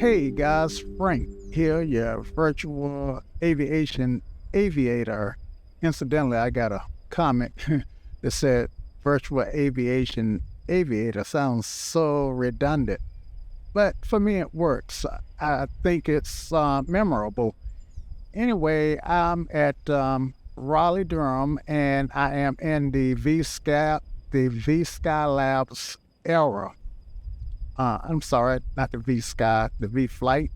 Hey guys, Frank here, your virtual aviation aviator. Incidentally, I got a comment that said virtual aviation aviator sounds so redundant, but for me it works. I think it's memorable. Anyway, I'm at Raleigh-Durham, and I am in the V Sky Labs era. I'm sorry, not the V Sky, the V Flight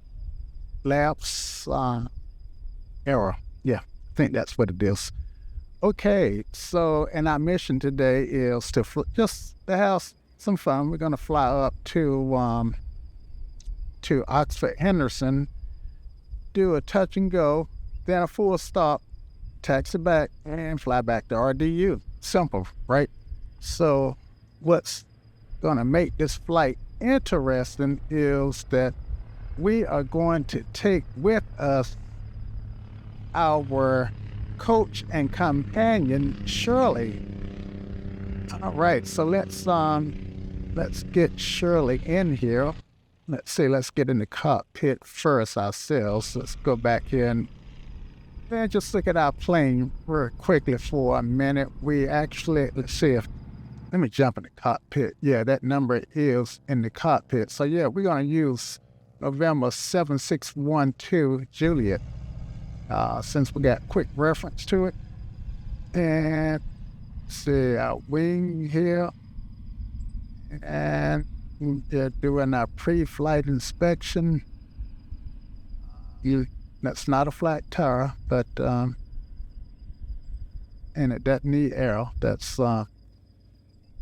Labs era. Yeah, I think that's what it is. Okay, so and our mission today is to just to have some fun. We're gonna fly up to Oxford-Henderson, do a touch and go, then a full stop, taxi back, and fly back to RDU. Simple, right? So, what's gonna make this flight interesting is that we are going to take with us our coach and companion Shirley. All right, so let's get Shirley in here. Let's get in the cockpit first ourselves. Let's go back here and then just look at our plane real quickly for a minute. We actually, let me jump in the cockpit. Yeah, that number is in the cockpit. So yeah, we're gonna use November 7612 Juliet, since we got quick reference to it. And see our wing here. And they're doing our pre-flight inspection. That's not a flat tire, but and it doesn't need air. That's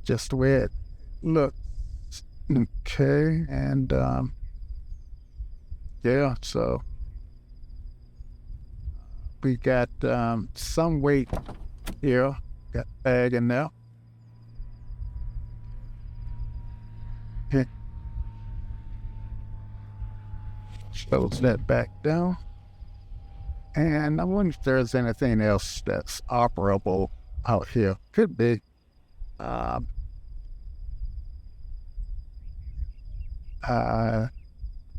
just the way it looks. Okay, and yeah, so we got some weight here. Got bag in there. Okay. Close that back down. And I wonder if there's anything else that's operable out here. Could be. I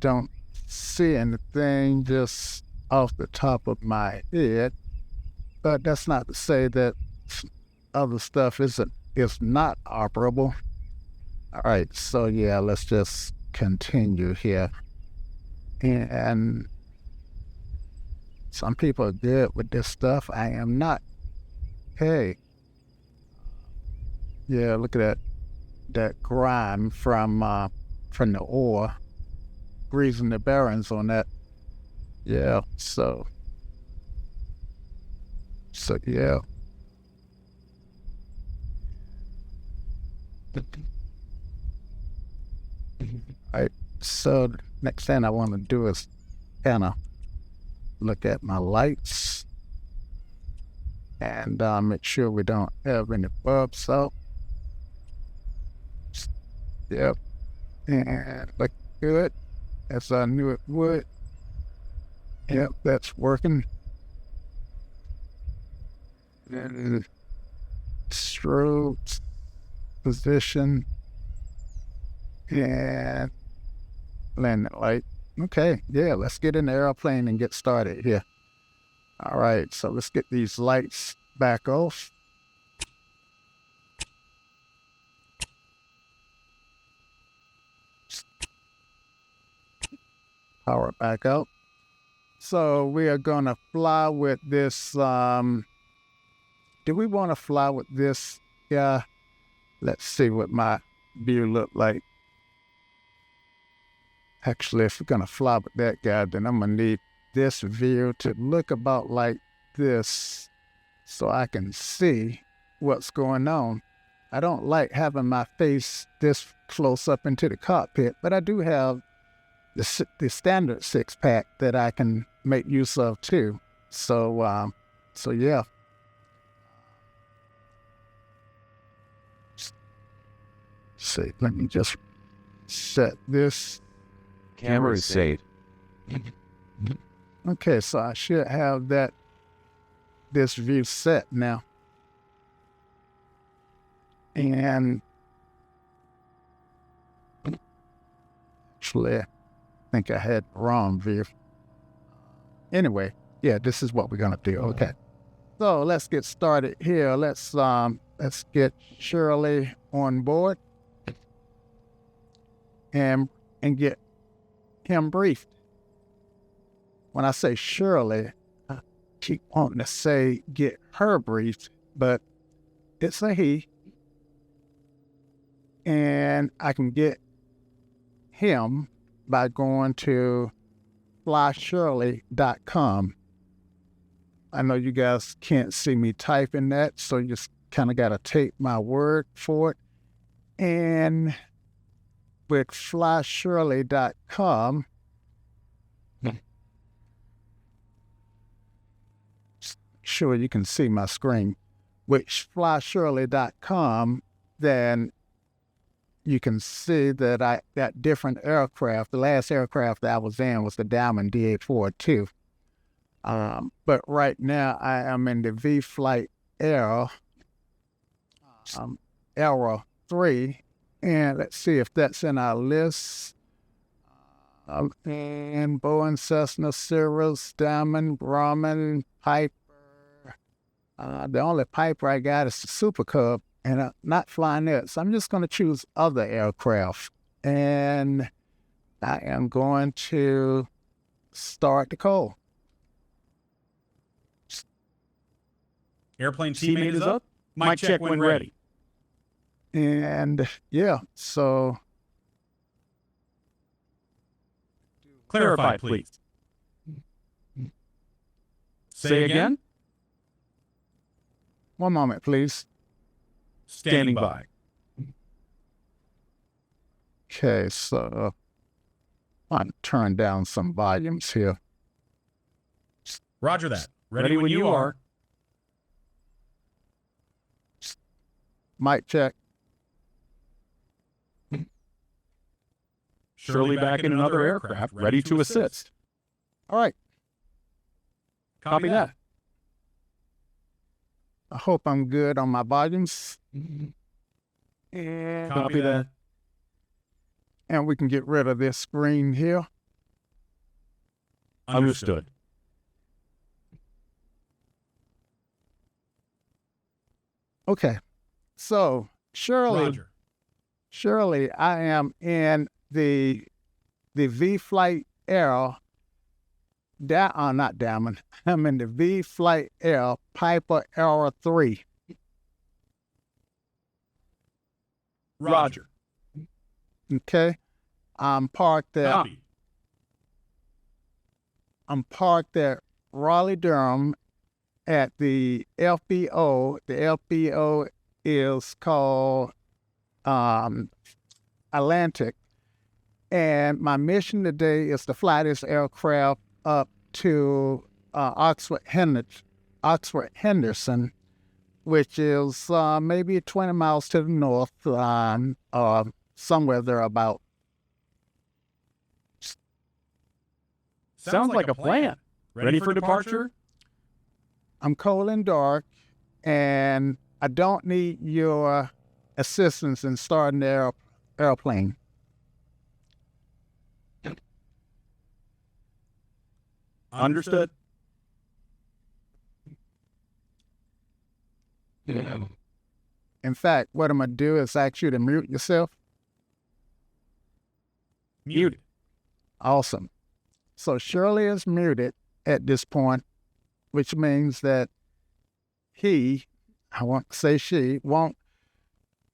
don't see anything just off the top of my head, but that's not to say that other stuff is not operable. All right, so yeah, let's just continue here. And some people are good with this stuff. I am not. Hey, yeah, look at that grime from the ore, greasing the bearings on that. Yeah, so yeah. Alright, so next thing I want to do is kind of look at my lights and make sure we don't have any bulbs out. Yep. And look good, as I knew it would. Yep, that's working. And strobe position and landing light. Okay, yeah, let's get in the airplane and get started here. All right, so let's get these lights back off. Power back up. So we are gonna fly with this, do we wanna fly with this guy? Let's see what my view look like. Actually, if we're gonna fly with that guy, then I'm gonna need this view to look about like this so I can see what's going on. I don't like having my face this close up into the cockpit, but I do have the standard 6-pack that I can make use of too. So yeah. See, let me just set this. Camera is safe. Okay, so I should have this view set now. And actually, I think I had wrong VFR. Anyway, yeah, this is what we're gonna do. Okay. So let's get started here. Let's get Shirley on board and get him briefed. When I say Shirley, I keep wanting to say get her briefed, but it's a he. And I can get him by going to flyshirley.com. I know you guys can't see me typing that, so you just kind of got to take my word for it. And with flyshirley.com, sure you can see my screen. With flyshirley.com, then you can see that I got different aircraft. The last aircraft that I was in was the Diamond DA-42. But right now I am in the V-Flight Era 3, and let's see if that's in our list. And Boeing, Cessna, Cirrus, Diamond, Grumman, Piper. The only Piper I got is the Super Cub, and I'm not flying it. So I'm just going to choose other aircraft. And I am going to start the call. Airplane teammate is up. Mic check when ready. And yeah, so. Clarify, please. Say again. One moment, please. Standing by. Okay, so I'm turning down some volumes here. Roger that. Ready when you are. Mic check. Shirley back in another aircraft, ready to assist. All right. Copy that. I hope I'm good on my volumes. And copy that. And we can get rid of this screen here. Understood. Okay. So, Roger. Shirley, I am in the V-Flight Era. Not Diamond. I'm in the V-Flight Era Piper Era 3. Roger. Okay. I'm parked at Copy. Raleigh-Durham at the LPO. The LPO is called Atlantic. And my mission today is to fly this aircraft up to Oxford-Henderson, which is maybe 20 miles to the north, somewhere thereabout. Sounds like a plan. Ready for departure? I'm cold and dark, and I don't need your assistance in starting the airplane. Understood. In fact, what I'm going to do is ask you to mute yourself. Muted. Awesome. So Shirley is muted at this point, which means that I won't say she, won't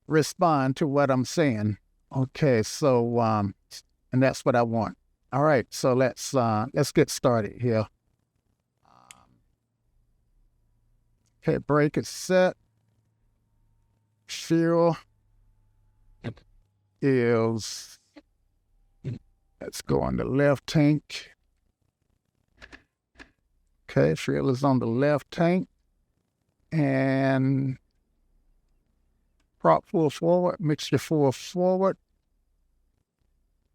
respond to what I'm saying. Okay, so, and that's what I want. All right, so let's get started here. Okay, brake is set. Fuel is, let's go on the left tank. Okay, fuel is on the left tank. And prop full forward, mixture full forward.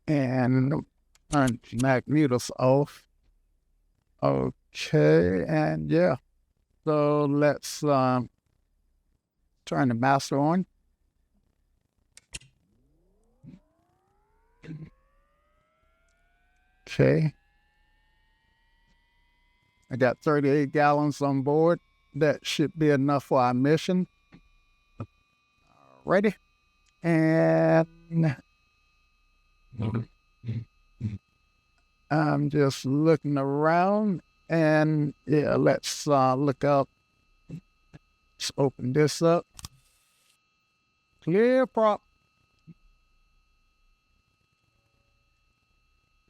And turn magnetos off. Okay, and yeah. So let's turn the master on. Okay. I got 38 gallons on board. That should be enough for our mission. Ready? And I'm just looking around, and yeah, let's look up. Let's open this up. Clear prop.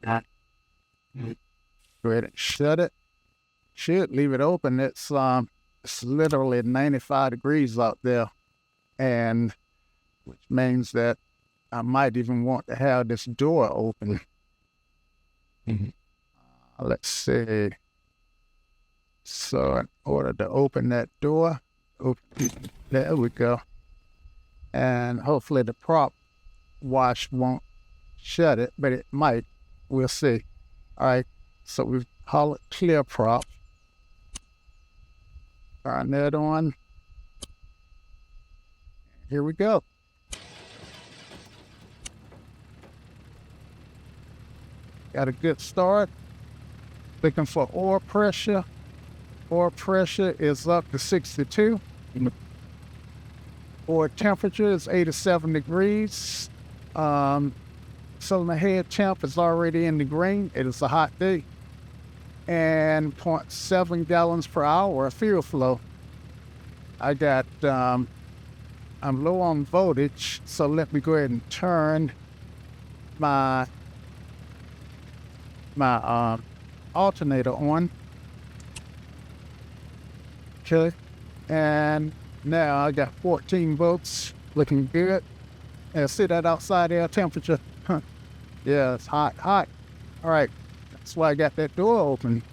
Go ahead and shut it. Should leave it open. It's literally 95 degrees out there, and which means that I might even want to have this door open. Let's see. So in order to open that door, there we go. And hopefully the prop wash won't shut it, but it might. We'll see. All right, so we've hollered clear prop. Turn that on. Here we go. Got a good start. Looking for oil pressure. Oil pressure is up to 62. Oil temperature is 87 degrees. Cylinder head temp is already in the green. It is a hot day. And 0.7 gallons per hour of fuel flow. I got, I'm low on voltage, so let me go ahead and turn my alternator on. Okay, and now I got 14 volts, looking good. And see that outside air temperature? Yeah, it's hot. All right, that's why I got that door open.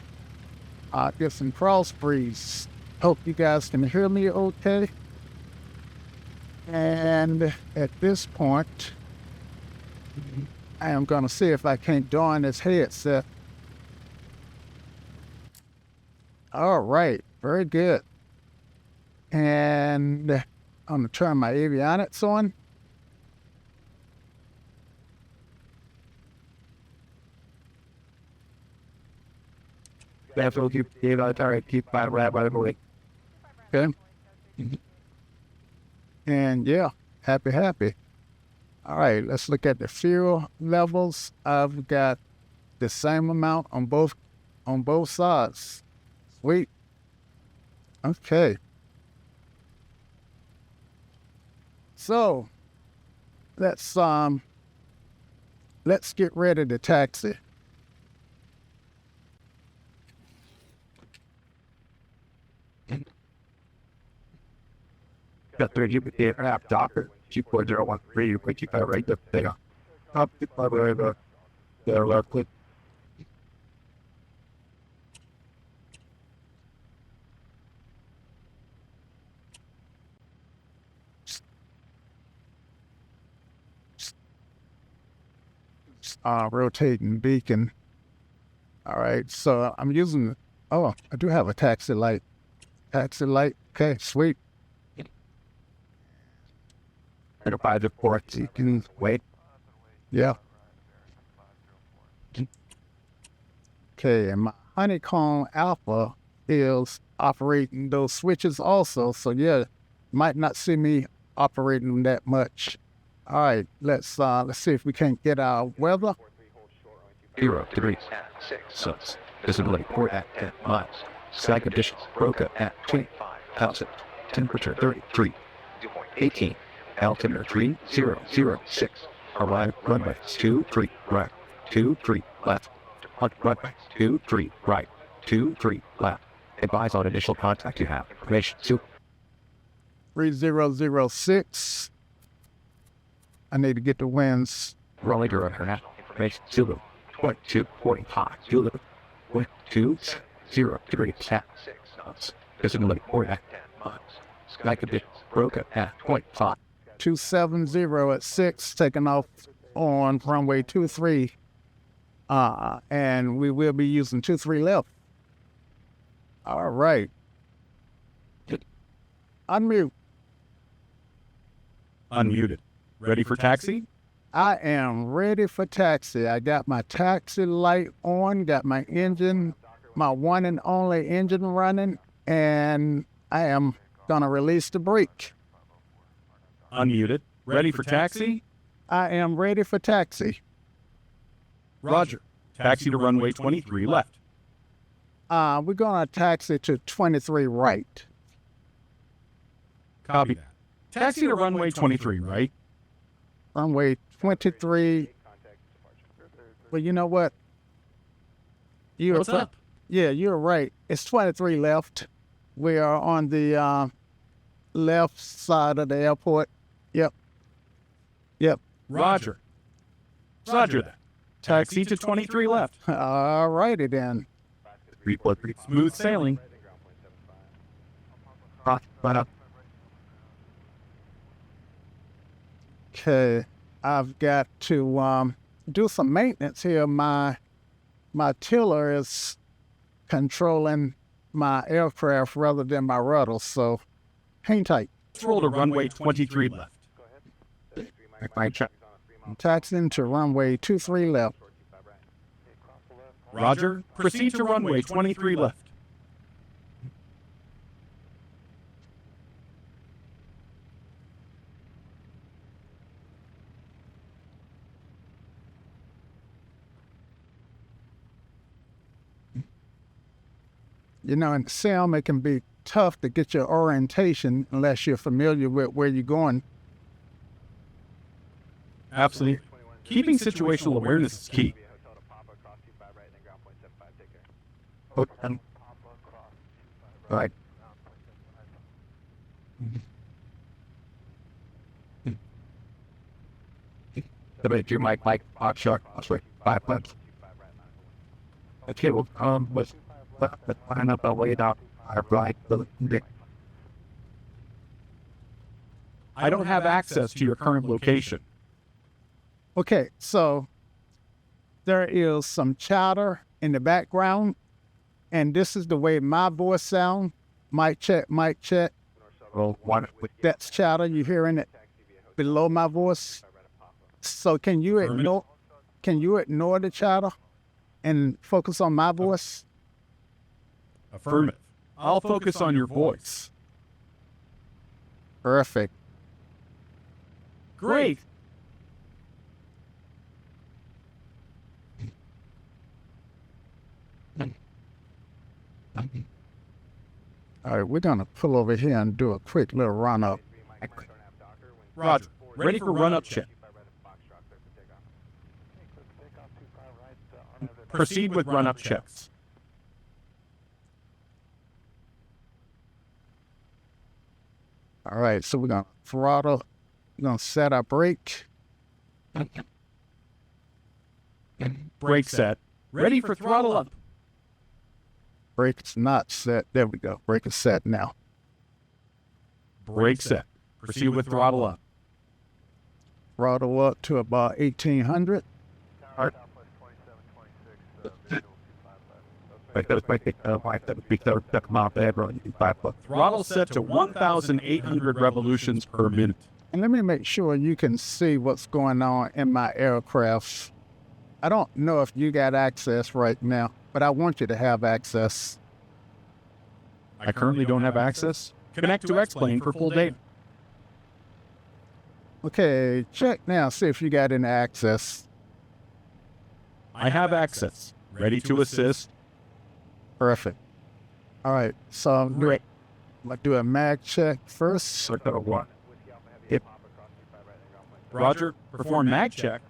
Get some cross breeze. Hope you guys can hear me okay. And at this point, I am gonna see if I can't darn this headset. All right, very good. And I'm gonna turn my avionics on. That's what you gave out. All right, keep my rat by the way. Okay. And yeah, happy. All right, let's look at the fuel levels. I've got the same amount on both sides. Sweet. Okay. So let's get ready to taxi. Got 30 VFR Docker 2.013. You keep that right there. Up the left click. Rotating beacon. All right, so I'm using. Oh, I do have a taxi light. Okay, sweet. By the port, so you can wait. Yeah. Okay, and my Honeycomb Alpha is operating those switches also. So yeah, might not see me operating them that much. All right, let's see if we can't get our weather. 0 degrees, 6 visibility port at 10 miles. Sky conditions broke up at 25,000. Temperature 33, 18. Altimeter 3006. Arrive runway 23 right, 23 left. Runway 23 right, 23 left. Advise on initial contact you have. Information 3006. I need to get the winds. Raleigh-Durham International. Information 2245. Zulu 1203 6 knots. Visibility port at 10 miles. Sky conditions broke up at 25. 270 at 6, taking off on runway 23. And we will be using 23 left. All right. Unmute. Unmuted. Ready for taxi? I am ready for taxi. I got my taxi light on, got my engine, my one and only engine running, and I am gonna release the brake. Unmuted. Ready for taxi? I am ready for taxi. Roger. Taxi to runway 23 left. We're gonna taxi to 23 right. Copy that. Taxi to runway 23 right. Runway 23. Well, you know what? What's up? Yeah, you're right. It's 23 left. We are on the left side of the airport. Yep. Roger. Roger that. Taxi to 23 left. All righty then. Smooth sailing. Okay, I've got to do some maintenance here. My tiller is controlling my aircraft rather than my rudder, so hang tight. Let's roll to runway 23 left. I'm taxiing to runway 23 left. Roger. Proceed to runway 23 left. You know, in SIM, it can be tough to get your orientation unless you're familiar with where you're going. Absolutely. Keeping situational awareness is key. Right. The bit you might like hot shot, sorry, 5 months. Okay, well, let's find out the way down. I right. I don't have access to your current location. Okay, so there is some chatter in the background, and this is the way my voice sounds. Mic check, mic check. Well, one with That's chatter. You're hearing it below my voice. So can you ignore the chatter and focus on my voice? Affirmative. I'll focus on your voice. Perfect. Great. All right, we're gonna pull over here and do a quick little run up. Roger. Ready for run-up check. Proceed with run-up checks. All right, so we're gonna throttle. We're gonna set our brake. Brake set. Ready for throttle up. Brake's not set. There we go. Brake is set now. Brake set. Proceed with throttle up. Throttle up to about 1800. Throttle set to 1,800 revolutions per minute. And let me make sure you can see what's going on in my aircraft. I don't know if you got access right now, but I want you to have access. I currently don't have access. Connect to X-Plane for full data. Okay, check now, see if you got any access. I have access. Ready to assist. Perfect. All right, so I'm gonna do a mag check first. Roger. Perform mag check.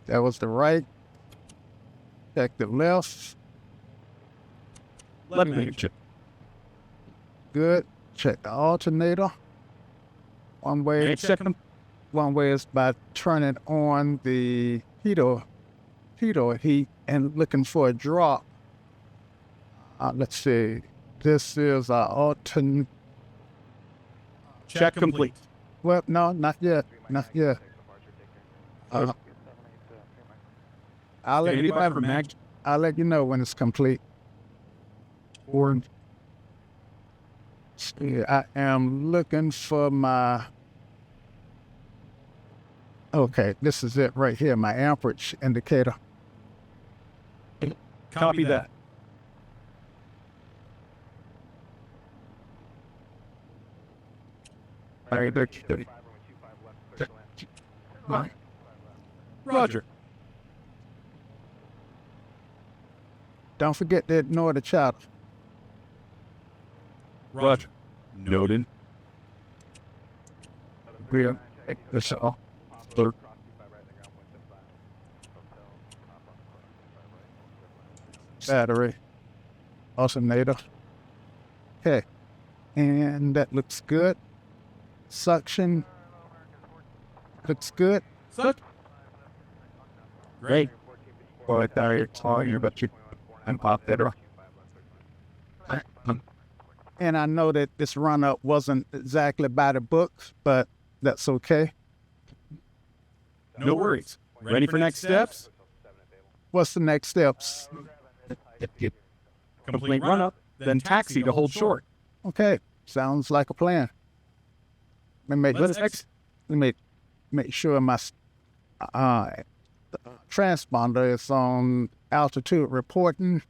That was the right. Check the left. Left mag check. Good. Check the alternator. One way. Mag check them. One way is by turning on the heater heat and looking for a drop. Let's see. This is our alternate. Check complete. Well, no, not yet. Not yet. I'll let Standing you by for know. mag. I'll let you know when it's complete. Or See, I am looking for my. Okay, this is it right here, my amperage indicator. Copy that. Barry 30. Roger. Don't forget to ignore the chatter. Roger. Noted. We'll take this off. Clear. Battery. Alternator. Okay. And that looks good. Suction. Looks good. Suck. Great. Boy, Barry, it's all you, but you and pop that off. And I know that this run-up wasn't exactly by the book, but that's okay. No worries. Ready for next steps? What's the next steps? Complete run up, then taxi to hold short. Okay, sounds like a plan. Let me Let's make sure my transponder is on altitude reporting.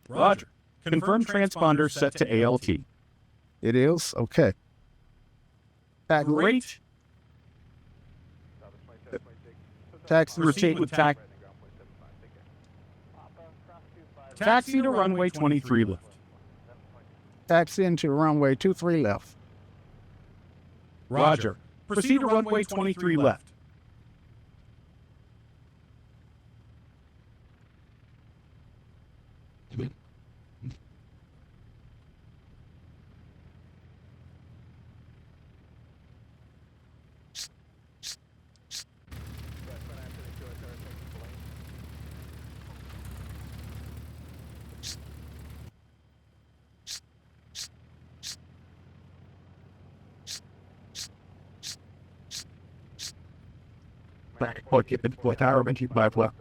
Roger. Confirm transponder set to ALT. It is okay. Great. Taxi Proceed with taxi to runway 23 left. taxi into runway 23 left. Roger. Proceed to runway 23 left. Or keep it with our and keep my left.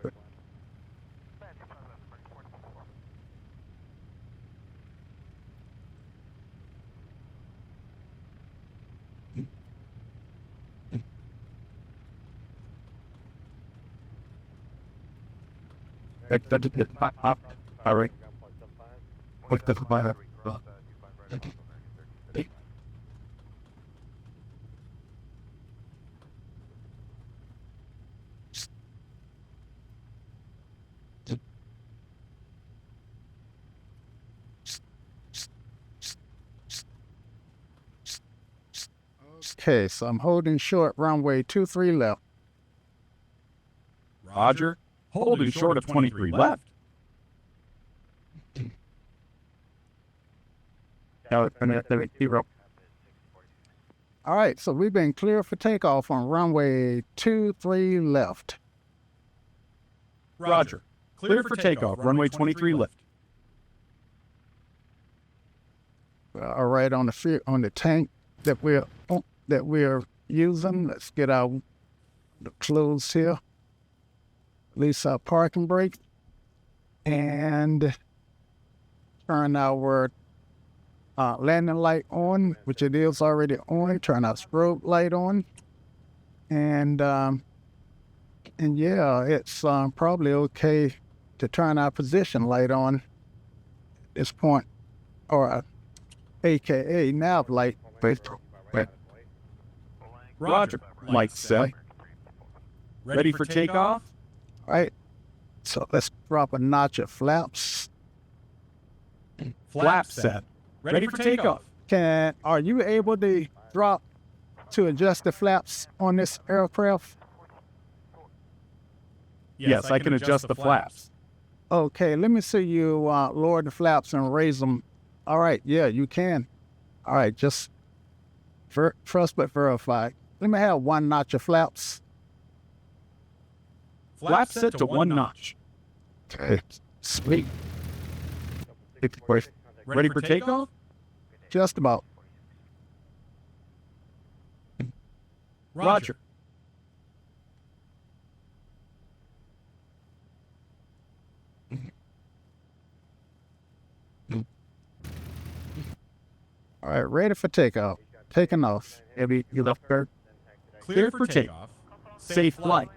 That's it. All right. What's the fire? Okay, so I'm holding short runway 23 left. Roger. Holding short of 23 left. Now it's going to 0. All right, so we've been clear for takeoff on runway 23 left. Roger. Clear for takeoff. Runway 23 left. All right, on the tank that we're using, let's get our clothes here. Release our parking brake and turn our landing light on, which it is already on. Turn our strobe light on, and yeah, it's probably okay to turn our position light on at this point, or AKA nav light. Roger. Lights set. Ready for takeoff? All right, so let's drop a notch of flaps. Flap set. Ready for takeoff. Are you able to drop to adjust the flaps on this aircraft? Yes, I can adjust the flaps. Okay, let me see you lower the flaps and raise them. All right, yeah, you can. All right, just trust but verify. Let me have one notch of flaps. Flap set to 1 notch. Okay, sweet. Ready for takeoff? Just about. Roger. All right, ready for takeoff. Taking off. Heavy, you left guard. Clear for takeoff. Safe flight.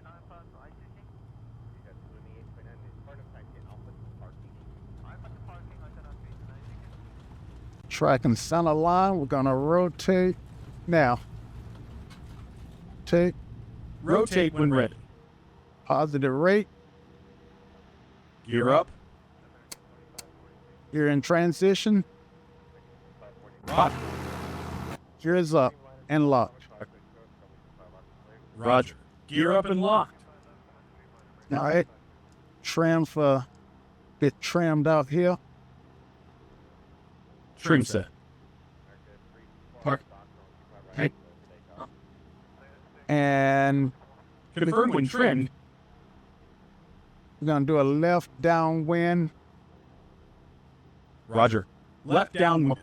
Tracking center line. We're gonna rotate now. Take Rotate when ready. positive rate. Gear up. You're in transition. Roger. Gears up and locked. Roger. Gear up and locked. All right. Trim for bit trimmed out here. Trim set. Park. Right. And Confirm when trimmed. we're gonna do a left downwind. Roger. Left down.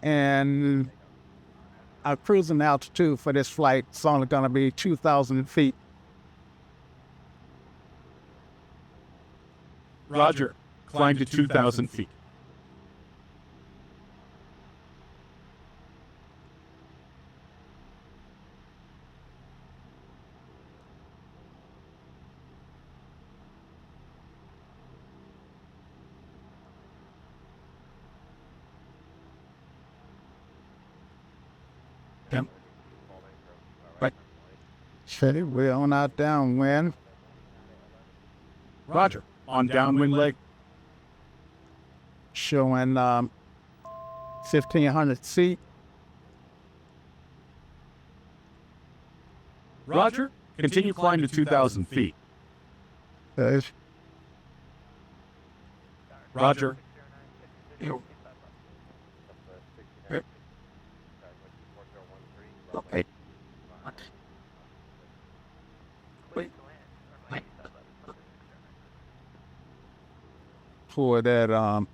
And our cruising altitude for this flight is only gonna be 2,000 feet. Roger. Climb to 2,000 feet. Yep. Right. Okay, we're on our downwind. Roger. On downwind leg. Showing 1,500 feet. Roger. Continue climb to 2,000 feet. Okay. Roger. Okay. Wait. Wait. For that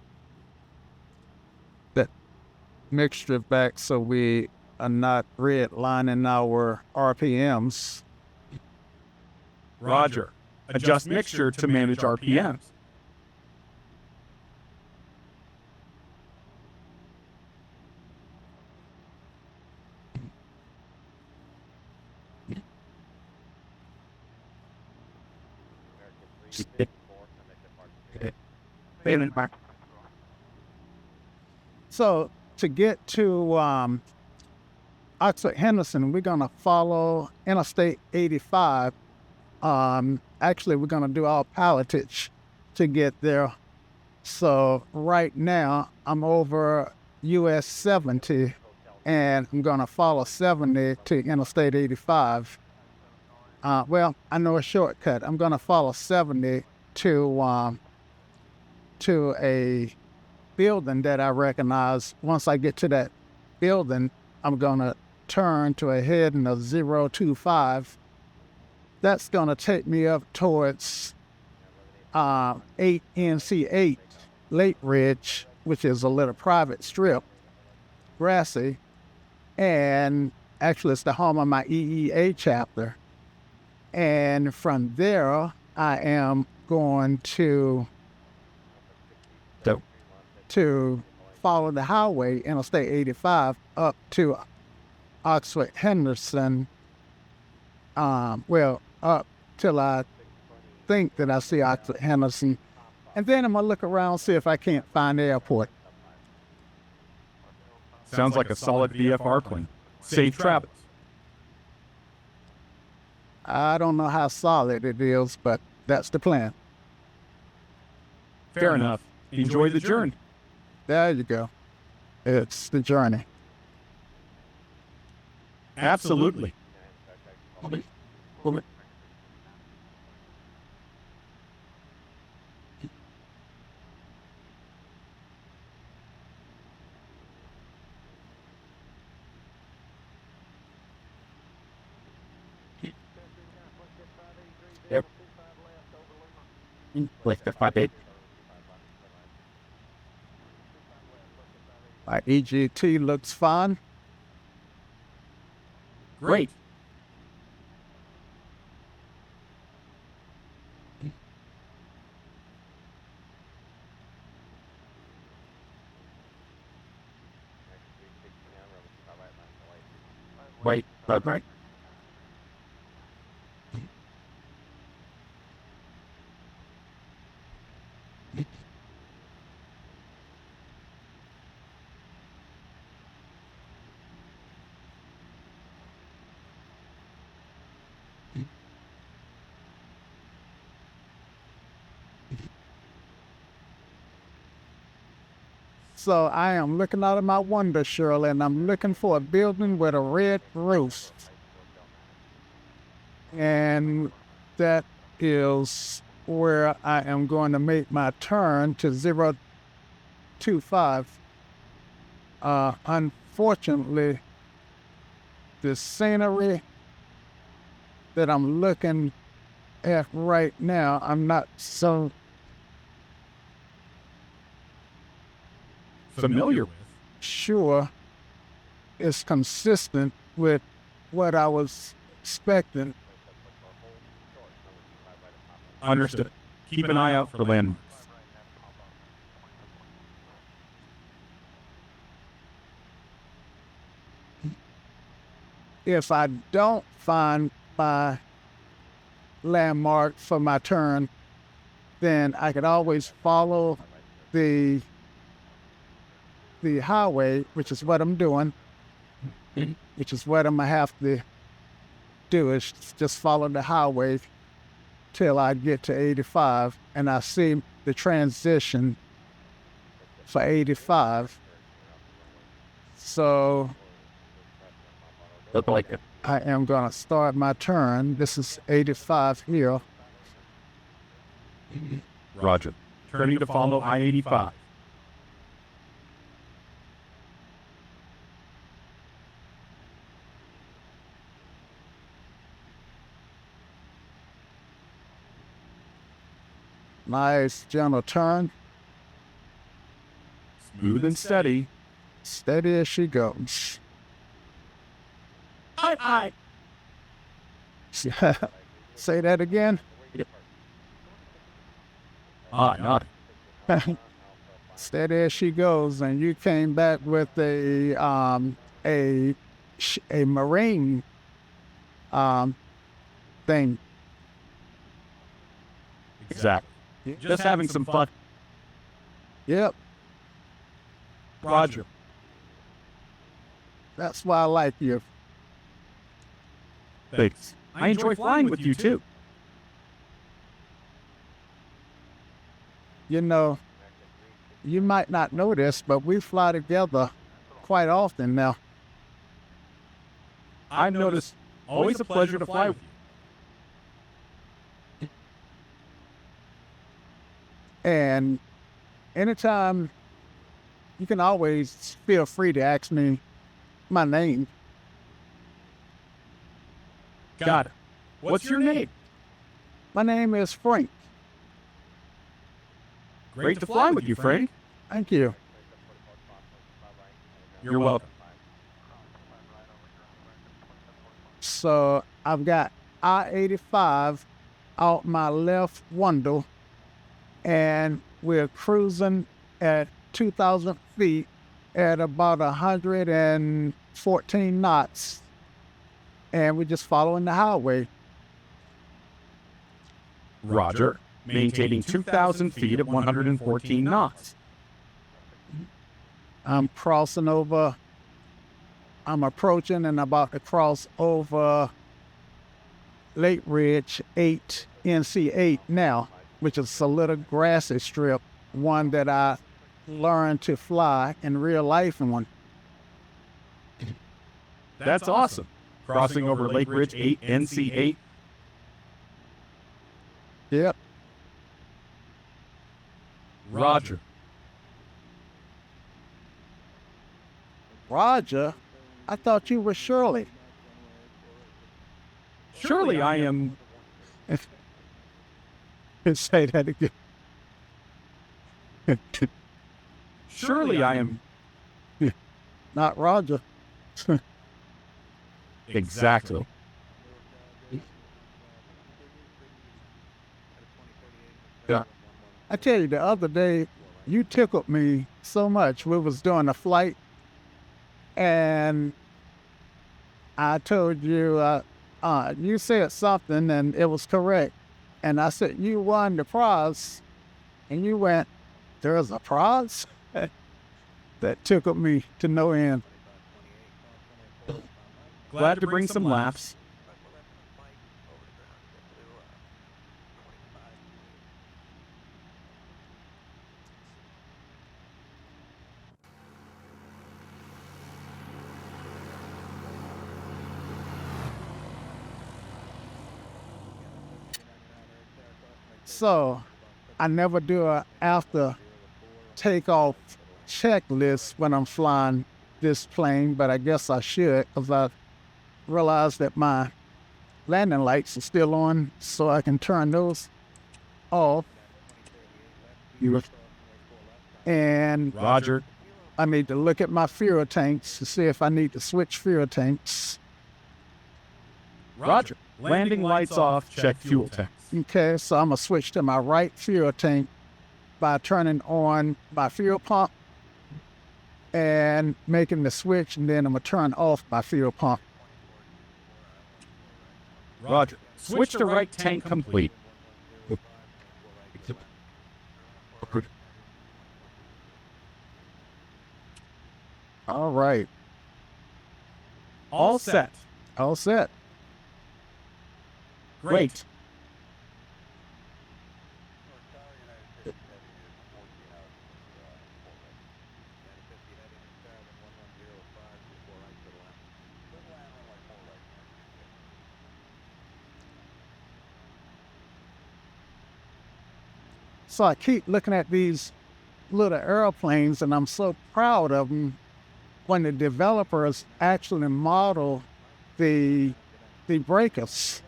mixture back so we are not redlining our RPMs. Roger. Adjust mixture to manage RPMs. Payment mark. So to get to Oxford-Henderson, we're gonna follow Interstate 85. Actually, we're gonna do all pilotage to get there. So right now, I'm over US 70, and I'm gonna follow 70 to Interstate 85. Well, I know a shortcut. I'm gonna follow 70 to a building that I recognize. Once I get to that building, I'm gonna turn to a heading of 025. That's gonna take me up towards 8NC8 Lake Ridge, which is a little private strip, grassy, and actually it's the home of my EEA chapter. And from there, I am going to follow the highway, Interstate 85, up to Oxford-Henderson. Up till I think that I see Oxford-Henderson. And then I'm going to look around, see if I can't find the airport. Sounds like a solid VFR plane. Safe travels. I don't know how solid it is, but that's the plan. Fair enough. Enjoy the journey. There you go. It's the journey. Absolutely. Yep. Like the 5-8. My EGT looks fine. Great. Wait, right. So I am looking out of my window, Shirley, and I'm looking for a building with a red roof. And that is where I am going to make my turn to 025. Unfortunately, the scenery that I'm looking at right now, I'm not so Familiar with. sure is consistent with what I was expecting. Understood. Keep an eye out for landmarks. If I don't find my landmark for my turn, then I could always follow the highway, which is what I'm doing, which is what I'm gonna have to do, is just follow the highway till I get to 85, and I see the transition for 85. So Look like it. I am gonna start my turn. This is 85 here. Roger. Turning to follow I-85. Nice gentle turn. Smooth and steady. Steady as she goes. Aye. Say that again. Not. Steady as she goes, and you came back with a marine thing. Exactly. Just having some fun. Yep, Roger. that's why I like you. Thanks. I enjoy flying with you too. You know, you might not know this, but we fly together quite often now. I've noticed. Always a pleasure to fly with you. And anytime, you can always feel free to ask me my name. Got it. What's your name? My name is Frank. Great to fly with you, Frank. Thank you. You're welcome. So I've got I-85 out my left window, and we're cruising at 2,000 feet at about 114 knots. And we're just following the highway. Roger. Maintaining 2,000 feet at 114 knots. I'm crossing over. I'm approaching and about to cross over Lake Ridge 8, NC8 now, which is a little grassy strip, one that I learned to fly in real life in. That's awesome. Crossing over Lake Ridge 8, NC8. Yep. Roger. Roger? I thought you were Shirley. Surely I am. Say that again. Surely I am. Not Roger. Exactly. Yeah. I tell you, the other day, you tickled me so much. We was doing a flight, and I told you, you said something, and it was correct. And I said, you won the prize, and you went, there's a prize? That tickled me to no end. Glad to bring some laughs. So I never do a after takeoff checklist when I'm flying this plane, but I guess I should, because I realized that my landing lights are still on, so I can turn those off. And Roger. I need to look at my fuel tanks to see if I need to switch fuel tanks. Roger. Landing lights off, check fuel tanks. Okay, so I'm going to switch to my right fuel tank by turning on my fuel pump and making the switch, and then I'm going to turn off my fuel pump. Roger. Switch to right tank complete. All right. All set. All set. Great. So I keep looking at these little airplanes, and I'm so proud of them when the developers actually model the breakers.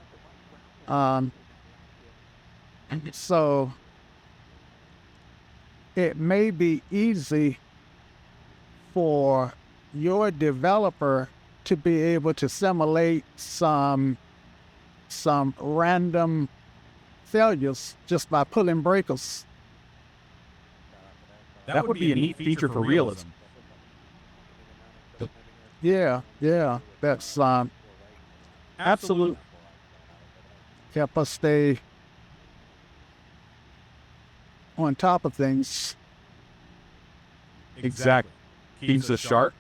So it may be easy for your developer to be able to simulate some random failures just by pulling breakers. That would be a neat feature for realism. Yeah, that's Absolutely. help us stay on top of things. Exactly. Keeps us sharp.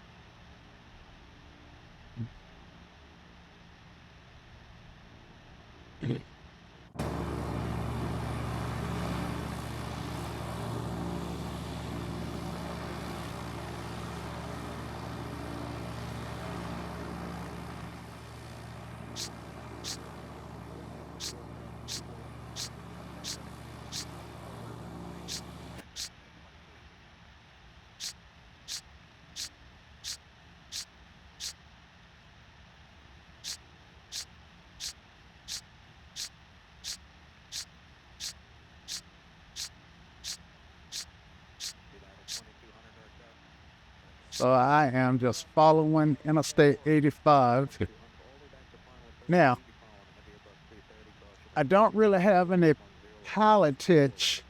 So I am just following Interstate 85. Now, I don't really have any pilotage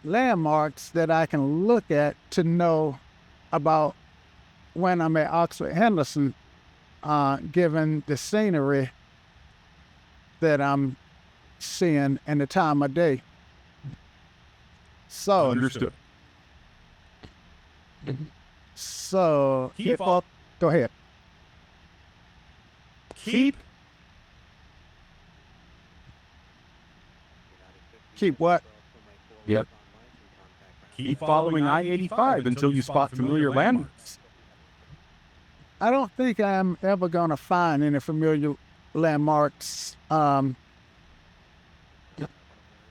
landmarks that I can look at to know about when I'm at Oxford-Henderson, given the scenery that I'm seeing and the time of day. So, Understood. So, Keep up. Go ahead. Keep What? Yep. Keep following I-85 until you spot familiar landmarks. I don't think I'm ever going to find any familiar landmarks.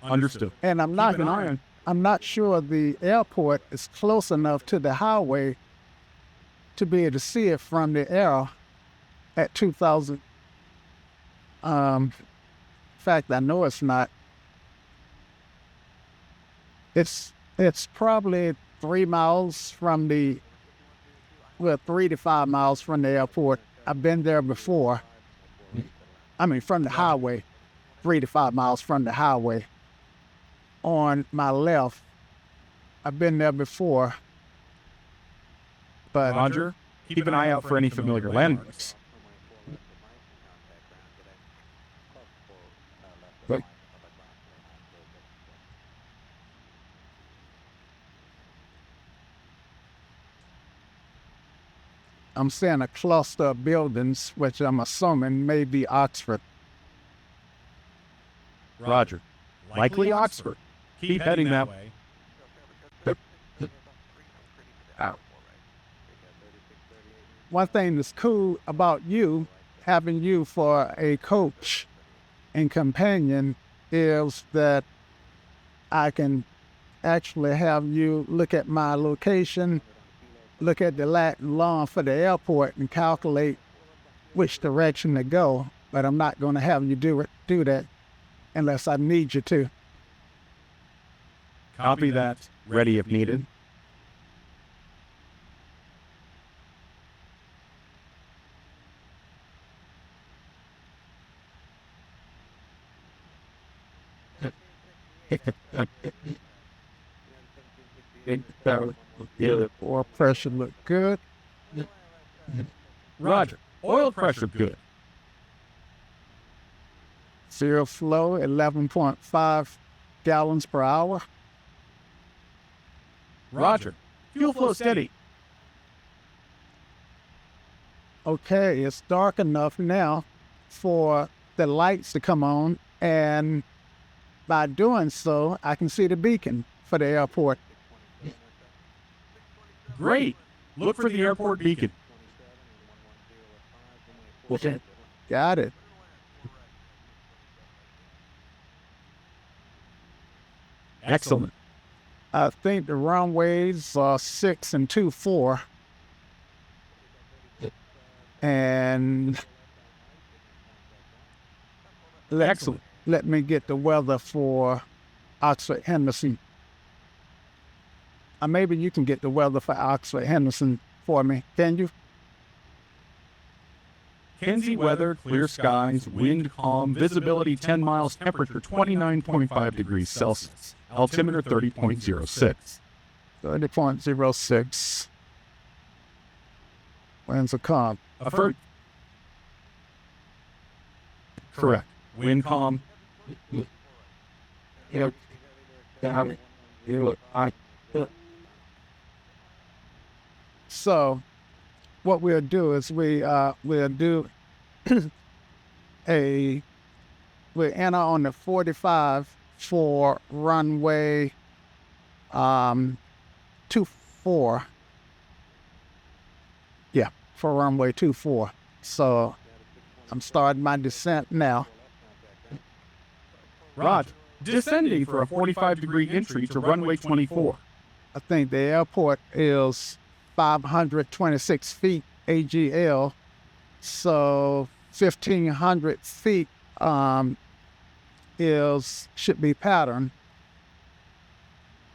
Understood. And I'm Keep an eye on. not sure the airport is close enough to the highway to be able to see it from the air at 2,000. In fact, I know it's not. It's probably 3 miles from 3 to 5 miles from the airport. I've been there before. from the highway, 3 to 5 miles from the highway. On my left, I've been there before, but Roger. Keep an eye out for any familiar landmarks. Right. I'm seeing a cluster of buildings, which I'm assuming may be Oxford. Roger. Likely Oxford. Keep heading that way. Ow. One thing that's cool about you, having you for a coach and companion, is that I can actually have you look at my location, look at the lawn for the airport, and calculate which direction to go. But I'm not going to have you do that unless I need you to. Copy that. Ready if needed. Oil pressure look good. Roger. Oil pressure good. Fuel flow 11.5 gallons per hour. Roger. Fuel flow steady. Okay, it's dark enough now for the lights to come on, and by doing so, I can see the beacon for the airport. Great. Look for the airport beacon. Got it. Excellent. I think the runways are 6 and 2-4. And Excellent. let me get the weather for Oxford-Henderson. Maybe you can get the weather for Oxford-Henderson for me, can you? Kenzie weather, clear skies, wind calm, visibility 10 miles, temperature 29.5 degrees Celsius, altimeter 30.06. 30.06. Winds are calm. Correct. Wind calm. So what we'll do is we'll enter on the 45 for runway 24. Yeah, for runway 24. So I'm starting my descent now. Roger. Descending for a 45-degree entry to runway 24. I think the airport is 526 feet AGL, so 1,500 feet should be pattern.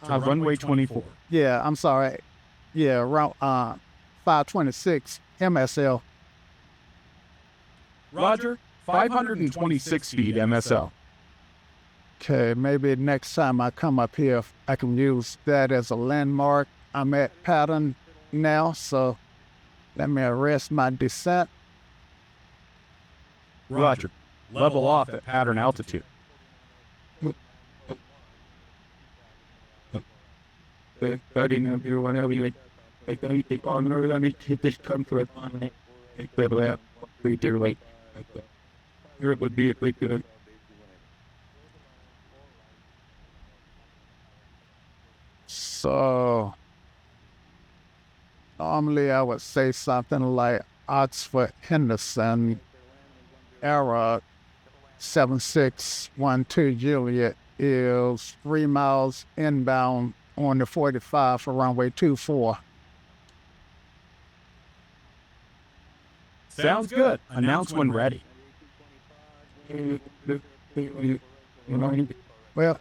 Runway 24. Yeah, I'm sorry. Yeah, around 526 MSL. Roger. 526 feet MSL. Okay, maybe next time I come up here, I can use that as a landmark. I'm at pattern now, so let me arrest my descent. Roger. Level off at pattern altitude. So normally I would say something like Oxford-Henderson, error 7612 Juliet is 3 miles inbound on the 45 for runway 24. Sounds good. Announce when ready. Well,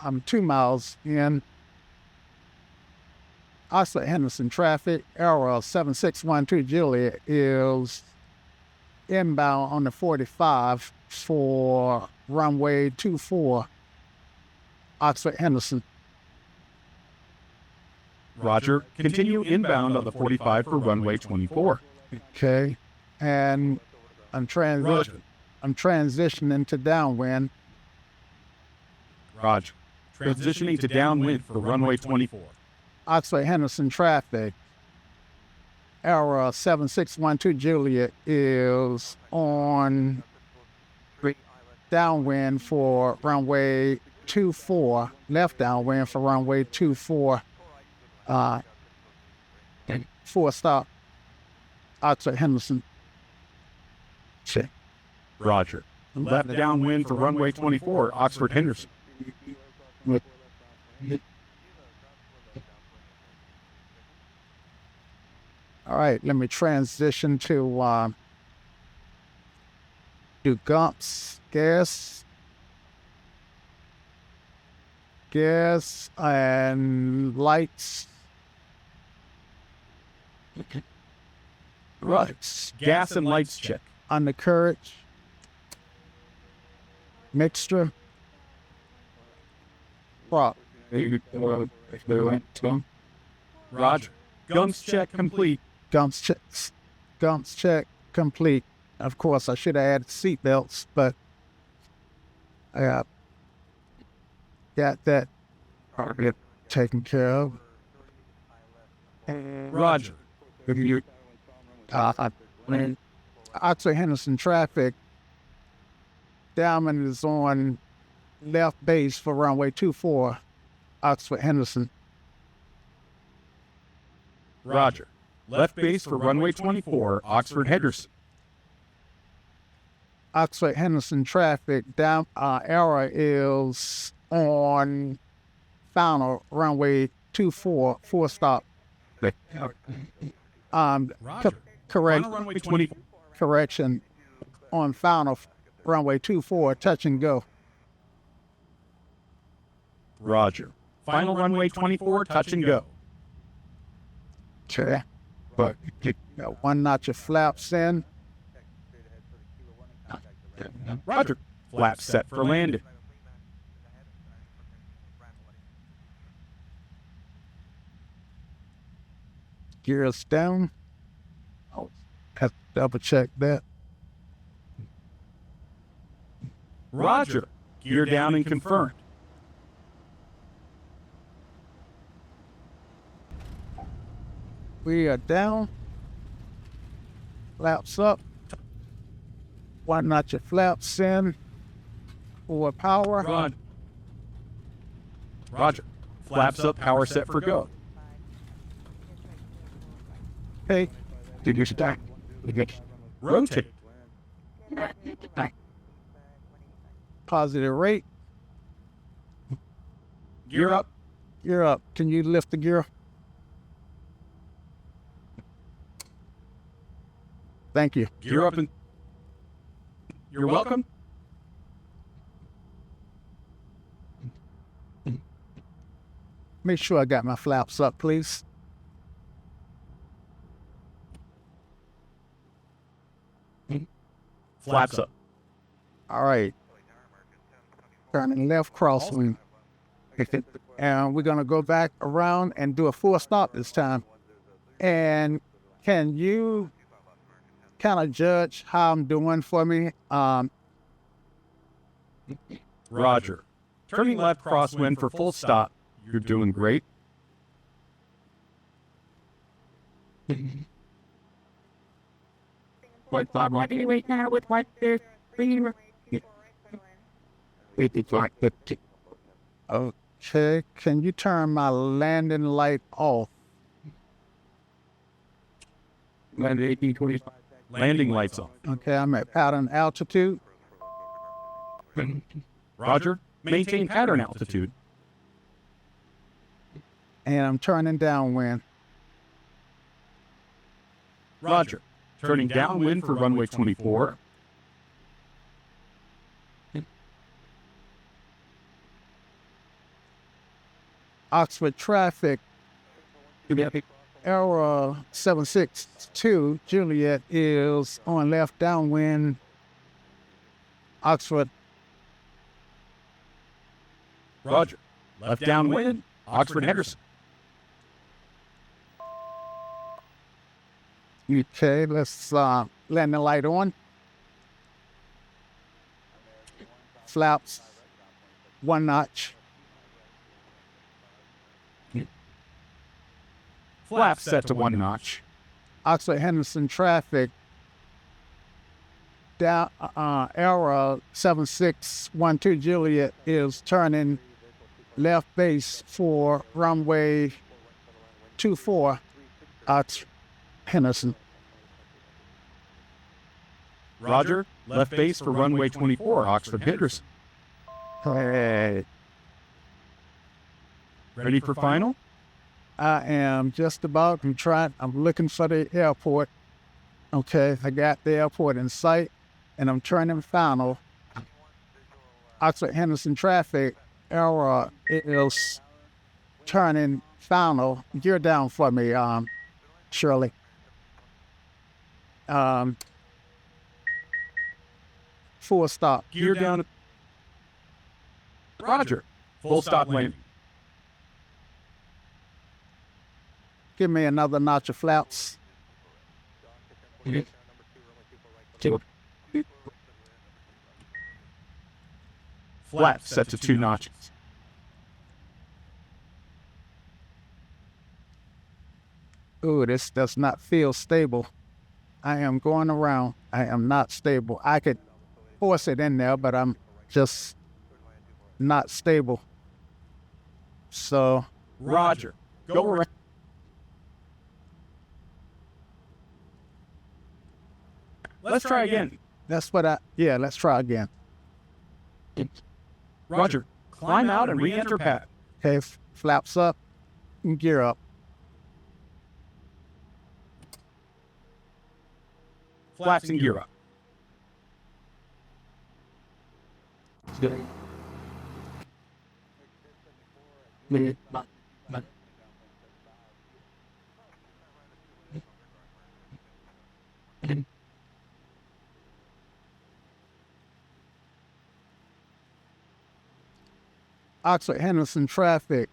I'm 2 miles in. Oxford-Henderson traffic, error 7612 Juliet is inbound on the 45 for runway 24, Oxford-Henderson. Roger. Continue inbound on the 45 for runway 24. Okay. And I'm Roger. transitioning to downwind. Roger. Transitioning to downwind for runway 24. Oxford-Henderson traffic. Error 7612 Juliet is on downwind for runway 24, left downwind for runway 24, 4 stop, Oxford-Henderson. Check. Roger. Left downwind for runway 24, Oxford-Henderson. All right, let me transition to do Gumps, gas, and lights. Right. Gas and lights check. Undercarriage, mixture, prop. Roger. Gumps check complete. Gumps check complete. Of course, I should have added seat belts, but I got that taken care of. Roger. Oxford-Henderson traffic. Diamond is on left base for runway 24, Oxford-Henderson. Roger. Left base for runway 24, Oxford-Henderson. Oxford-Henderson traffic. Error is on final runway 24, 4 stop. Roger. Correct. Final runway 24. Correction on final runway 24, touch and go. Roger. Final runway 24, touch and go. Okay. But got 1 notch of flaps in. Roger. Flaps set for landing. Gears down. Oh, have to double check that. Roger. Gear down and confirmed. We are down. Flaps up. 1 notch of flaps in. For power. Roger. Roger. Flaps up, power set for go. Okay. Rotate. Positive rate. Gear up. Gear up. Can you lift the gear? Thank you. Gear up and... You're welcome. Make sure I got my flaps up, please. Flaps up. All right. Turning left crosswind. And we're going to go back around and do a 4 stop this time. And can you kind of judge how I'm doing for me? Roger. Turning left crosswind for full stop. You're doing great. What right now with what there's Okay, can you turn my landing light off? Landing lights on. Okay, I'm at pattern altitude. Roger. Maintain pattern altitude. And I'm turning downwind. Roger. Turning downwind for runway 24. Oxford traffic. Error 762 Juliet is on left downwind Oxford. Roger. Left downwind, Oxford-Henderson. Okay, let's land the light on. Flaps 1 notch. Flaps set to 1 notch. Oxford-Henderson traffic down error 7612 Juliet is turning left base for runway 24 Oxford-Henderson. Roger. Left base for runway 24, Oxford-Henderson. Hey, Ready for final? I am just about. I'm looking for the airport. Okay, I got the airport in sight, and I'm turning final. Oxford-Henderson traffic error is turning final. Gear down for me, Shirley. Full stop. Gear down. Roger. Full stop landing. Give me another notch of flaps. Flaps set to 2 notches. Ooh, this does not feel stable. I am going around. I am not stable. I could force it in there, but I'm just not stable. So, Roger. Go around. Let's try again. let's try again. Roger. Climb out and re-enter pad. Okay, flaps up and gear up. Flaps and gear up. Oxford-Henderson traffic.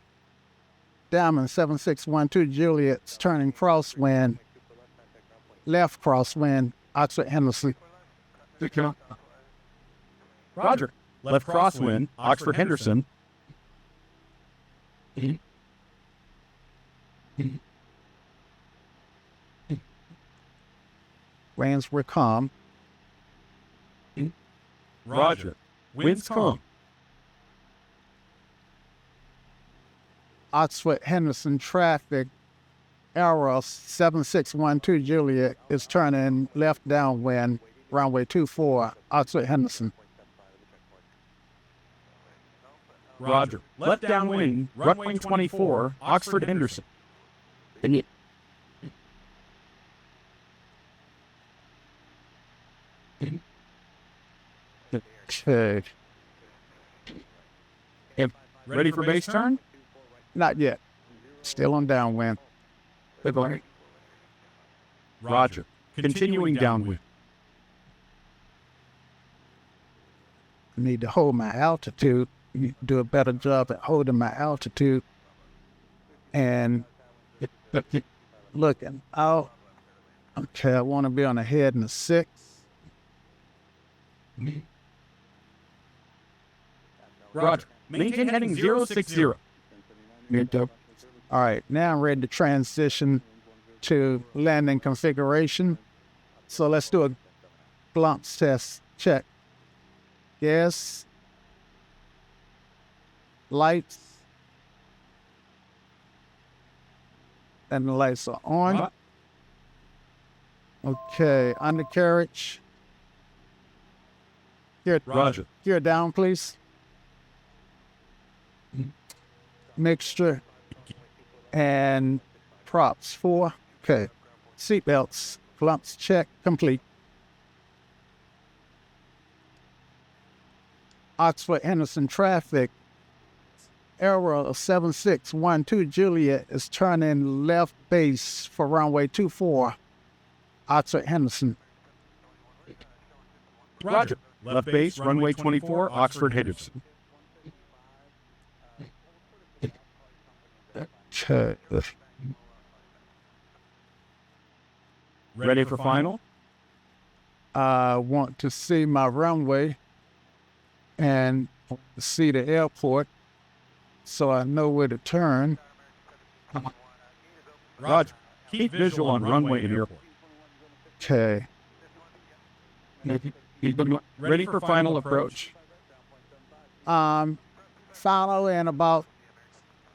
Diamond 7612 Juliet's turning crosswind. Left crosswind, Oxford-Henderson. Roger. Left crosswind, Oxford-Henderson. Winds were calm. Roger. Winds calm. Oxford-Henderson traffic. Error 7612 Juliet is turning left downwind, runway 24, Oxford-Henderson. Roger. Left downwind, runway 24, Oxford-Henderson. Okay. Ready for base turn? Not yet. Still on downwind. Roger. Continuing downwind. Need to hold my altitude. Do a better job at holding my altitude and looking out. Okay, I want to be on the head in the 6. Roger. Maintain heading 060. All right, now I'm ready to transition to landing configuration. So let's do a glance test check. Yes. Lights. And the lights are on. Okay, undercarriage. Roger. Gear down, please. Mixture and props 4. Okay. Seatbelts. Flumps check complete. Oxford-Henderson traffic. Error 7612 Juliet is turning left base for runway 24, Oxford-Henderson. Roger. Left base, runway 24, Oxford-Henderson. Okay. Ready for final? I want to see my runway and see the airport so I know where to turn. Roger. Keep visual on runway and airport. Okay. Ready for final approach. Final in about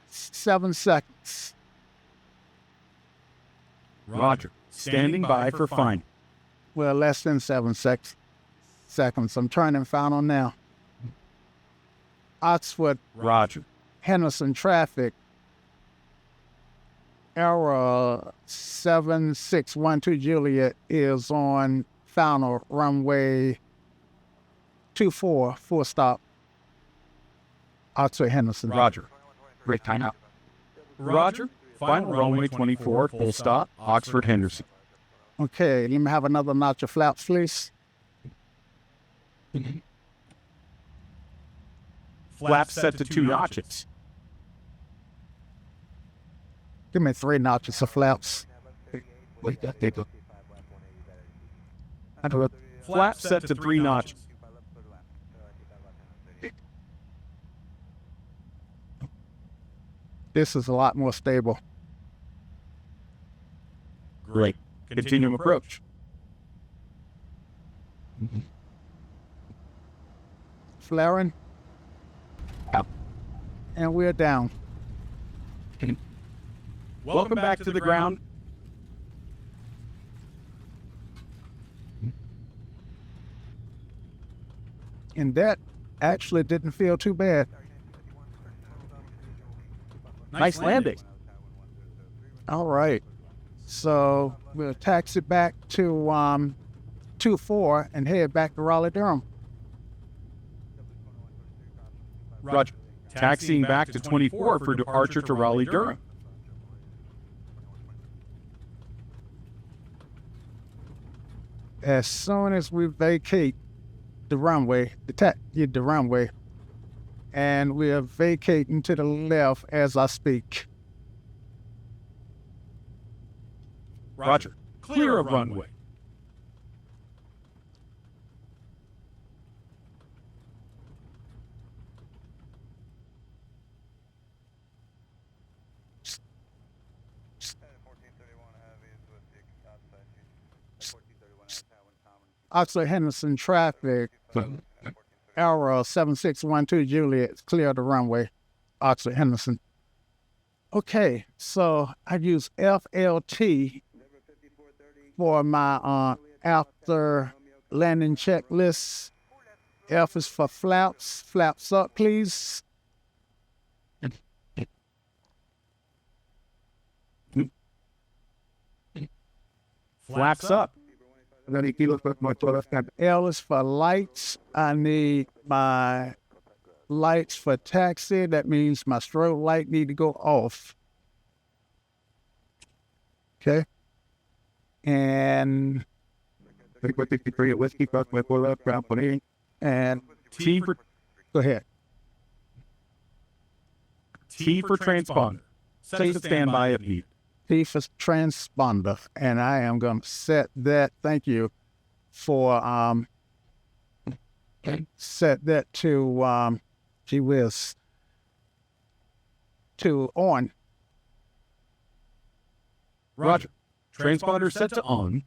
7 seconds. Roger. Standing by for final. Well, less than 7 seconds. I'm turning final now. Oxford Roger. Henderson traffic. Error 7612 Juliet is on final runway 24, full stop. Oxford-Henderson. Roger. Great time out. Roger. Final runway 24, full stop, Oxford-Henderson. Okay, let me have another notch of flaps, please. Flaps set to 2 notches. Give me 3 notches of flaps. Flaps set to 3 notches. This is a lot more stable. Great. Continuum approach. Flaring. Out. And we're down. Welcome back to the ground. And that actually didn't feel too bad. Nice landing. All right. So we'll taxi back to 24 and head back to Raleigh-Durham. Roger. Taxiing back to 24 for departure to Raleigh-Durham. As soon as we vacate the runway, the runway, and we are vacating to the left as I speak. Roger. Clear of runway. Oxford-Henderson traffic, error 7612 Juliet, clear the runway, Oxford-Henderson. Okay, so I use FLT for my after landing checklist. F is for flaps. Flaps up, please. Flaps up. L is for lights. I need my lights for taxi. That means my strobe light need to go off. Okay. And T for go ahead. T for transponder. Set to standby if needed. T for transponder, and I am going to set that. Thank you for set that to gee whiz, to on. Roger. Transponder set to on.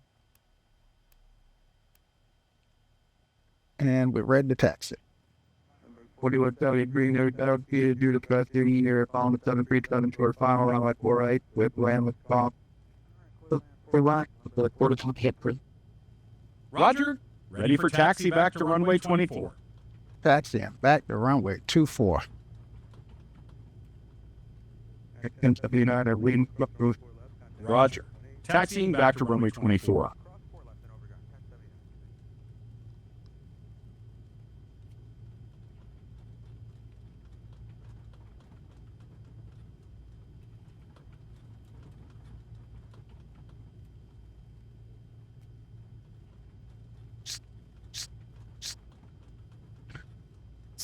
And we're ready to taxi. What do you want to tell you? Green there, that'll be due to press the here, found the 737 toward final round like 48 with land with top. For what? The quarter to hit for Roger. Ready for taxi back to runway 24. Taxiing back to runway 24. United leading through. Roger. Taxiing back to runway 24.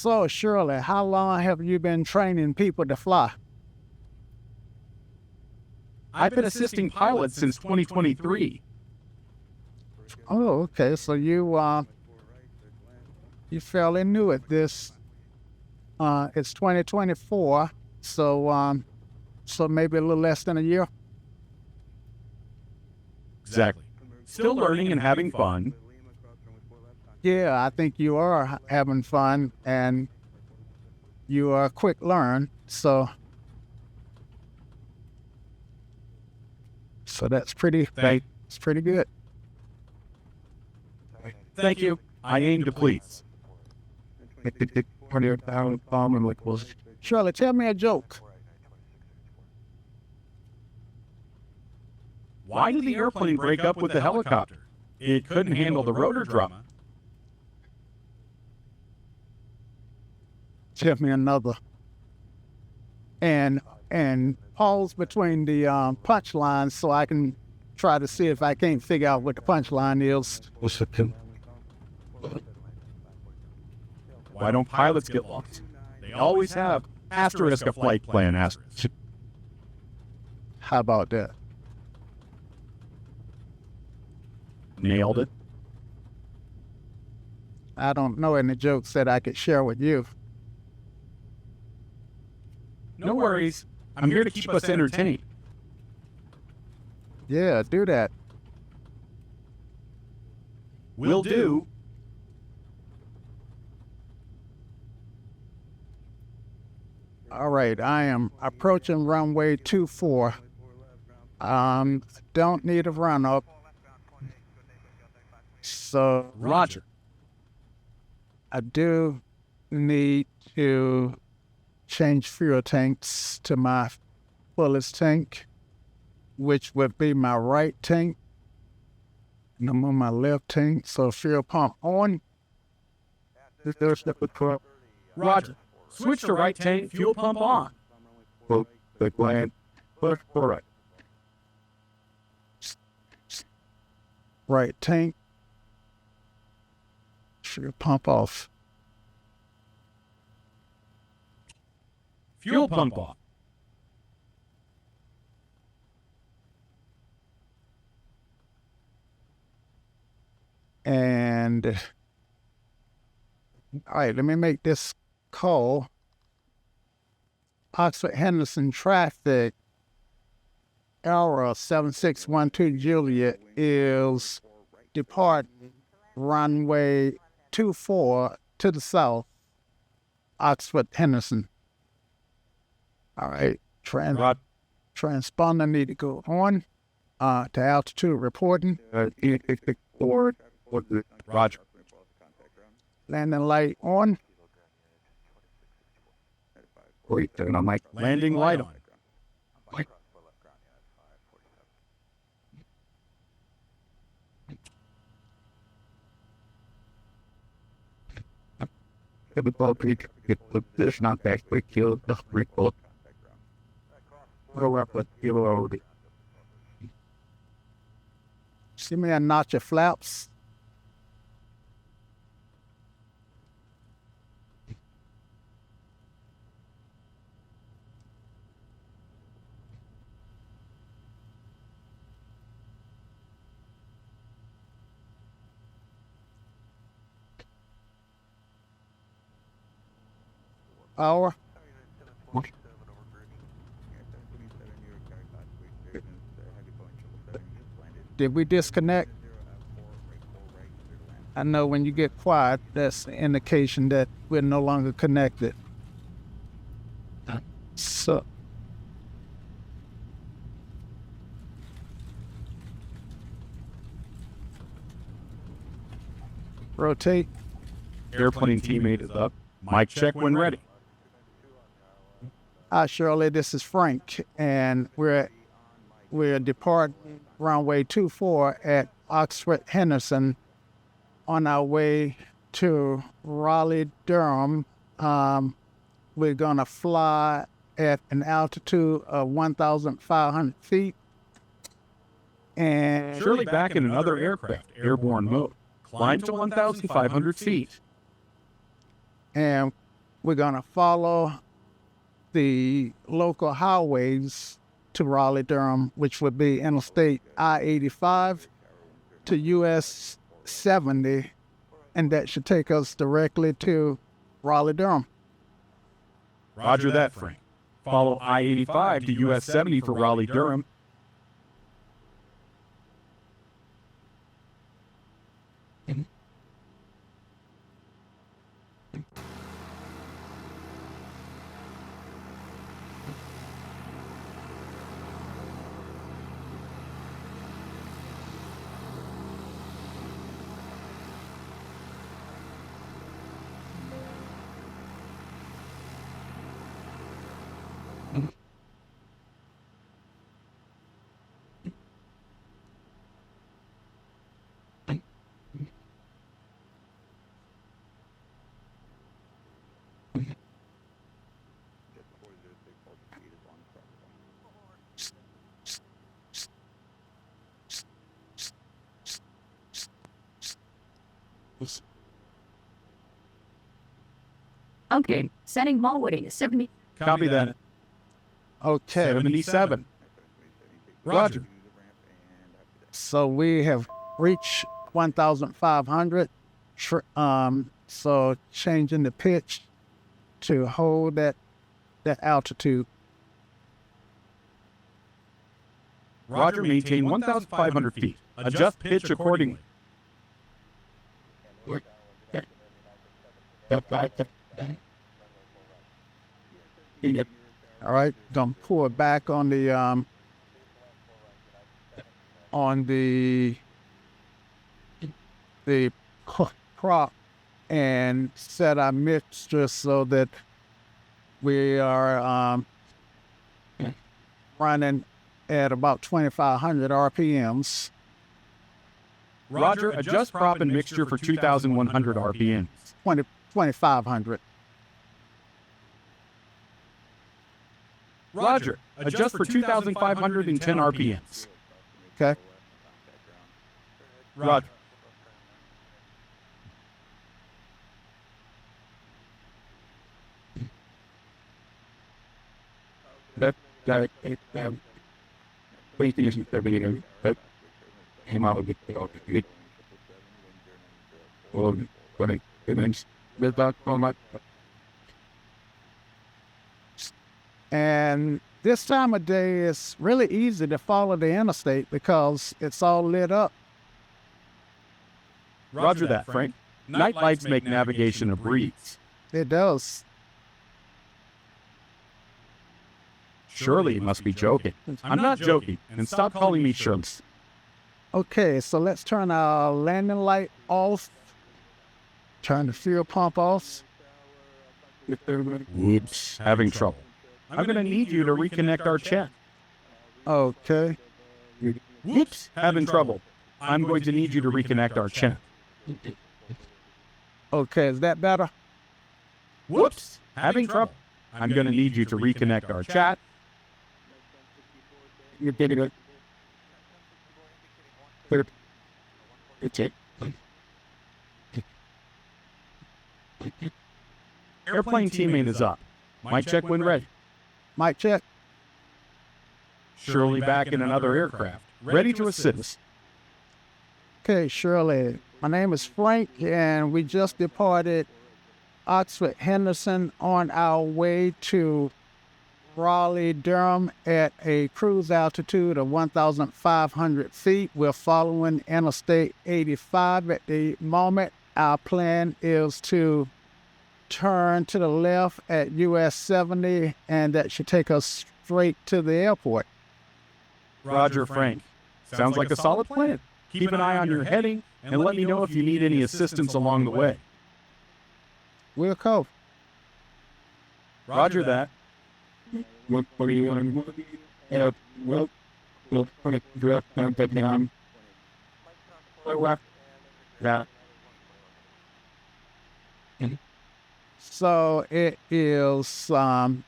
So, Shirley, how long have you been training people to fly? I've been assisting pilots since 2023. Oh, okay. So you fairly new at this. It's 2024, so so maybe a little less than a year. Exactly. Still learning and having fun. Yeah, I think you are having fun and you are a quick learn. So that's pretty. It's pretty good. Thank you. I aim to please. Shirley, tell me a joke. Why did the airplane break up with the helicopter? It couldn't handle the rotor drama. Tell me another. And pause between the punchlines so I can try to see if I can't figure out what the punchline is. Why don't pilots get lost? They always have asterisk a flight plan asterisk. How about that? Nailed it. I don't know any jokes that I could share with you. No worries. I'm here to keep us entertained. Yeah, do that. Will do. All right, I am approaching runway 24. Don't need a run up. So Roger. I do need to change fuel tanks to my fullest tank, which would be my right tank. And I'm on my left tank, so fuel pump on. Roger. Switch to right tank, fuel pump on. Right tank. Fuel pump off. Fuel pump off. And all right, let me make this call. Oxford-Henderson traffic, error 7612 Juliet is departing runway 24 to the south, Oxford-Henderson. All right, transponder need to go on to altitude reporting. Roger. Landing light on. Landing light on. See me a notch of flaps. Hour. Did we disconnect? I know when you get quiet, that's an indication that we're no longer connected. So, rotate. Airplane teammate is up. Mic check when ready. Hi, Shirley. This is Frank, and we're departing runway 24 at Oxford-Henderson on our way to Raleigh-Durham. We're going to fly at an altitude of 1,500 feet. And Surely back in another aircraft, airborne mode. Climb to 1,500 feet. And We're going to follow the local highways to Raleigh-Durham, which would be Interstate I-85 to US 70, and that should take us directly to Raleigh-Durham. Roger that, Frank. Follow I-85 to US 70 for Raleigh-Durham. Okay, setting mall weighting is 70. Copy that. Okay, 77. Roger. so we have reached 1,500. So changing the pitch to hold that altitude. Roger, maintain 1,500 feet. Adjust pitch accordingly. All right, gonna pull it back on the prop and set our mixture so that we are running at about 2,500 RPMs. Roger, adjust prop and mixture for 2,100 RPMs. 2,500. Roger, adjust for 2,510 RPMs. Okay. Roger. And this time of day, it's really easy to follow the interstate because it's all lit up. Roger that, Frank. Night lights make navigation a breeze. It does. Surely you must be joking. I'm not joking, and stop calling me Shirley. Okay, so let's turn our landing light off. Turn the fuel pump off. Whoops, having trouble. I'm going to need you to reconnect our chat. Okay. Whoops, having trouble. I'm going to need you to reconnect our chat. Okay, is that better? Whoops, having trouble. I'm going to need you to reconnect our chat. You're getting it. It's it. Airplane teammate is up. Mic check when ready. Mic check. Shirley back in another aircraft, ready to assist. Okay, Shirley. My name is Frank, and we just departed Oxford-Henderson on our way to Raleigh-Durham at a cruise altitude of 1,500 feet. We're following Interstate 85 at the moment. Our plan is to turn to the left at US 70, and that should take us straight to the airport. Roger, Frank. Sounds like a solid plan. Keep an eye on your heading, and let me know if you need any assistance along the way. We'll go. Roger that. What are you on? Well, put it direct down. That. So it is. I'm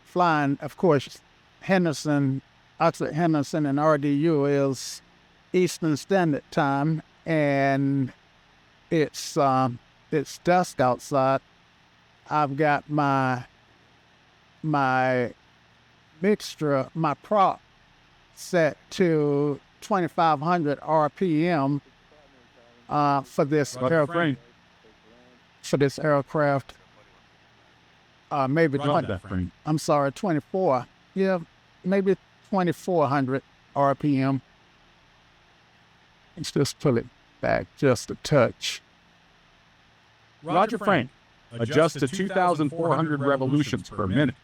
flying, of course. Henderson, Oxford-Henderson, and RDU is Eastern Standard Time, and it's it's dusk outside, I've got my mixture, my prop set to 2,500 RPM for this aircraft. Maybe That frame. I'm sorry, 24. Yeah, maybe 2,400 RPM. Let's just pull it back just a touch. Roger Frank. Adjust to 2,400 revolutions per minute.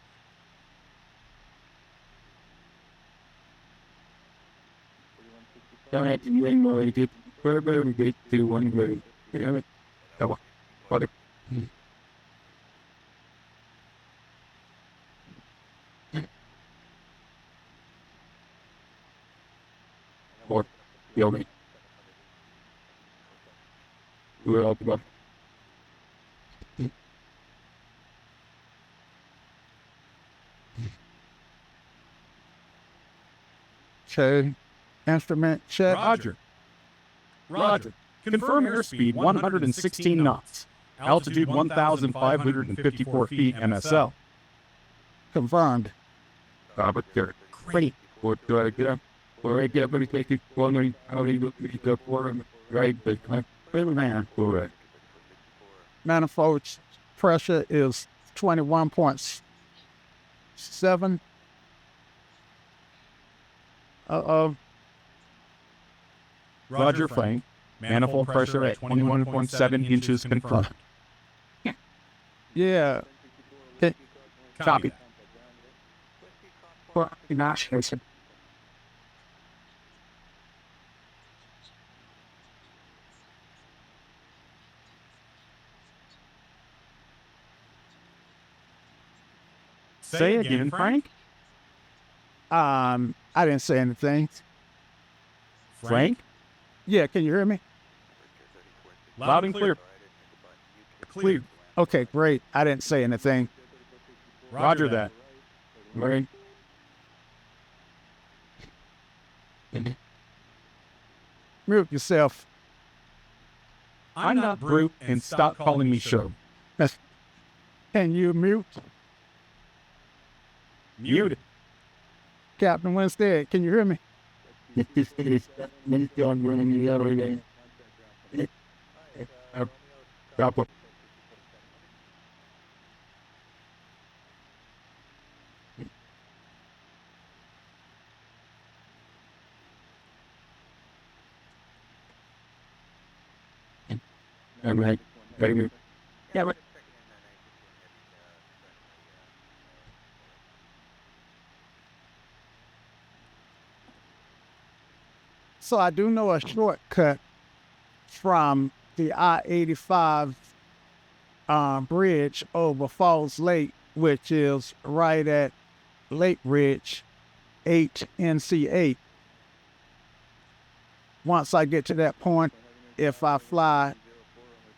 Okay, instrument check. Roger. Confirm airspeed 116 knots. Altitude 1,554 feet MSL. Confirmed. Great. Manifold pressure is 21.7. Roger Frank. Manifold pressure at 21.7 inches confirmed. Yeah. Copy. Say again, Frank. I didn't say anything. Frank? Yeah, can you hear me? Loud and clear. Clear. Okay, great. I didn't say anything. Roger that. Right. Mute yourself. I'm not brute and stop calling me show. Can you mute? Muted. Captain Winstead, can you hear me? All right. Baby. Yeah, but so I do know a shortcut from the I-85 bridge over Falls Lake, which is right at Lake Ridge 8 NC8. Once I get to that point, if I fly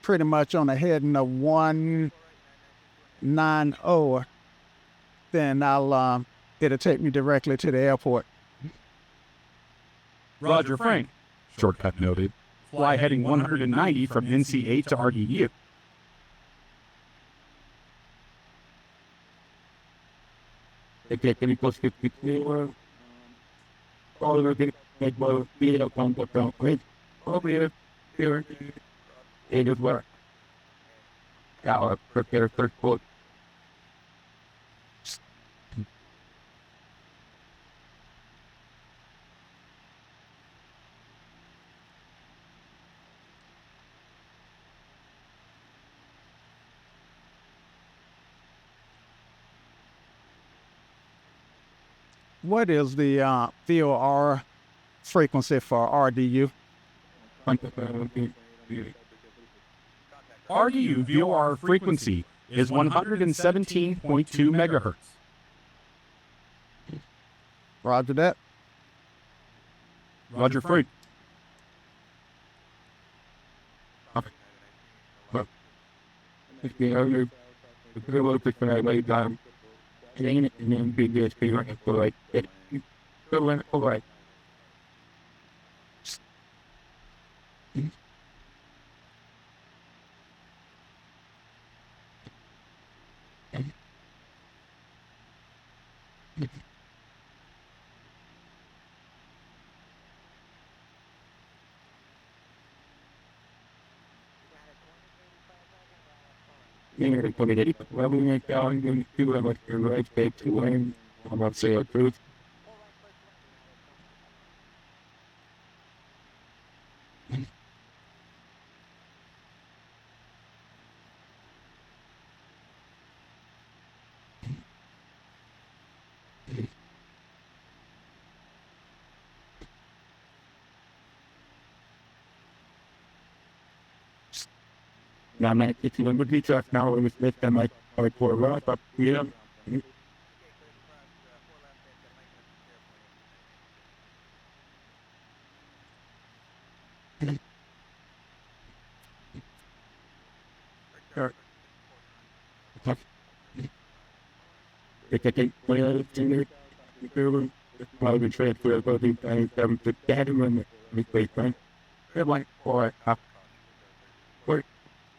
pretty much on a heading of 190, then it'll take me directly to the airport. Roger Frank. Shortcut noted. Fly heading 190 from NC8 to RDU. What is the VOR frequency for RDU? RDU VOR frequency is 117.2 megahertz. Roger that. Roger Frank.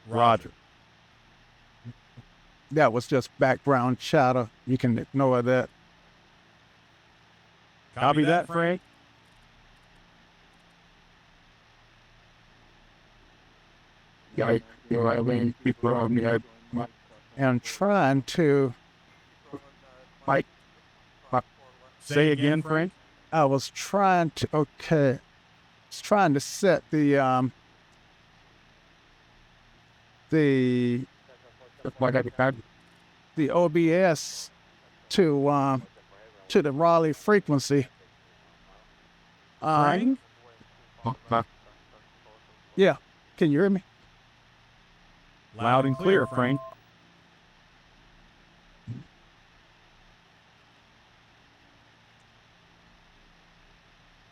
Roger. That was just background chatter. You can ignore that. Copy that, Frank. And trying to, Say again, Frank. I was trying to, set the OBS to the Raleigh frequency. Frank? Yeah, can you hear me? Loud and clear, Frank.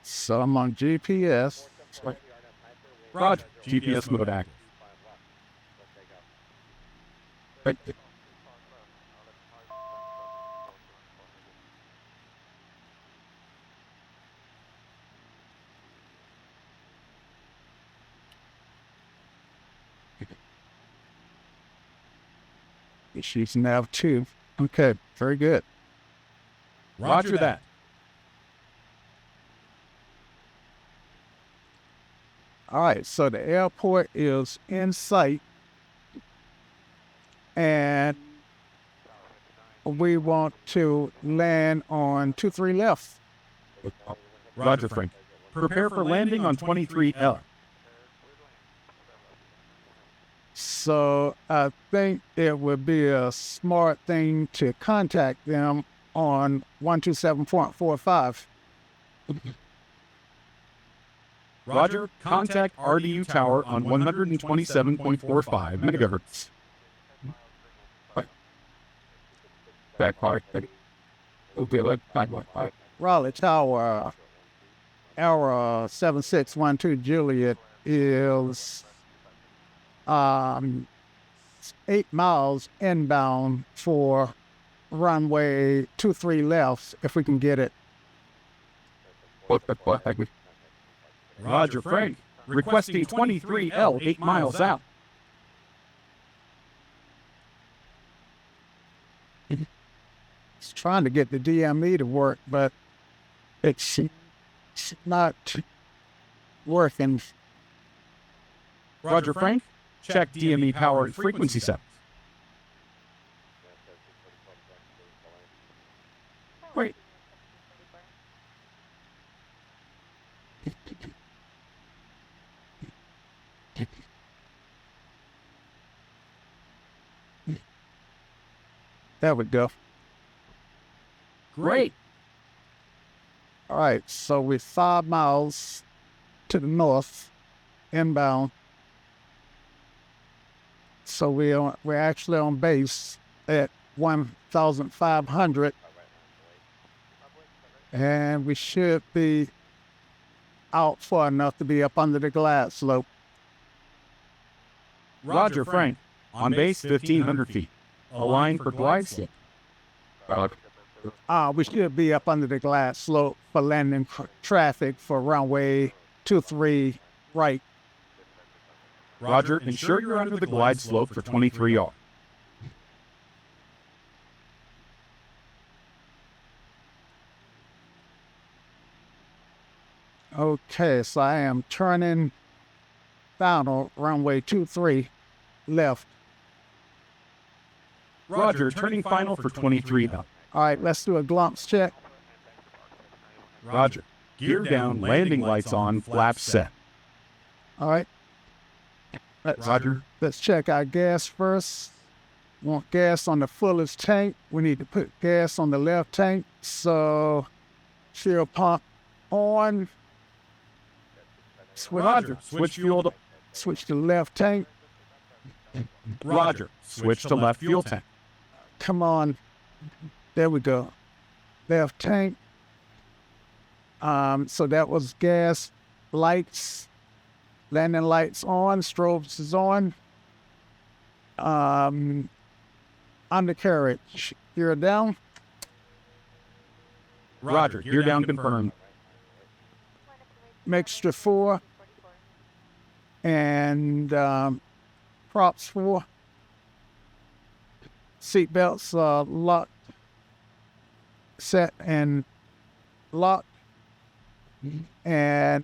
So I'm on GPS. Roger. GPS mode active. She's nav 2. Okay, very good. Roger that. All right, so the airport is in sight, and we want to land on 23 left. Roger, Frank. Prepare for landing on 23L. So I think it would be a smart thing to contact them on 127.45. Roger. Contact RDU Tower on 127.45 megahertz. Raleigh Tower, Era 7612 Juliet is 8 miles inbound for runway 23 left, if we can get it. Roger, Frank. Requesting 23L 8 miles out. It's trying to get the DME to work, but it's not working. Roger, Frank. Check DME power and frequency settings. Wait. There we go. Great. All right, so we're 5 miles to the north, inbound. So we're actually on base at 1,500, and we should be out far enough to be up under the glide slope. Roger, Frank. On base 1,500 feet. Align for glide slope. We should be up under the glide slope for landing traffic for runway 23 right. Roger, ensure you're under the glide slope for 23R. Okay, so I am turning final runway 23 left. Roger, turning final for 23 now. All right, let's do a glumps check. Roger. Gear down, landing lights on, flaps set. All right. Roger. Let's check our gas first. Want gas on the fullest tank. We need to put gas on the left tank. So, fuel pump on. Roger. Switch fuel to... Switch to left tank. Roger. Switch to left fuel tank. Come on. There we go. Left tank. So that was gas, lights, landing lights on, strobes is on. Undercarriage, gear down. Roger. Gear down confirmed. Mixture 4. And props 4. Seat belts locked, set and locked. And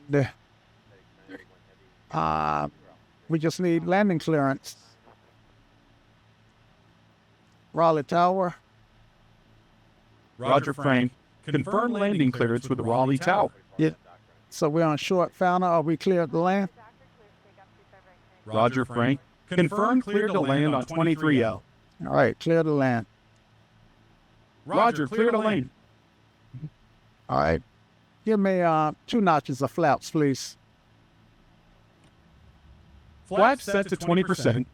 we just need landing clearance. Raleigh Tower. Roger, Frank. Confirm landing clearance with the Raleigh Tower. Yeah. So we're on short founder. Are we cleared to land? Roger, Frank. Confirm clear to land on 23L. All right, clear to land. Roger, clear to land. All right. Give me 2 notches of flaps, please. Flaps set to 20%.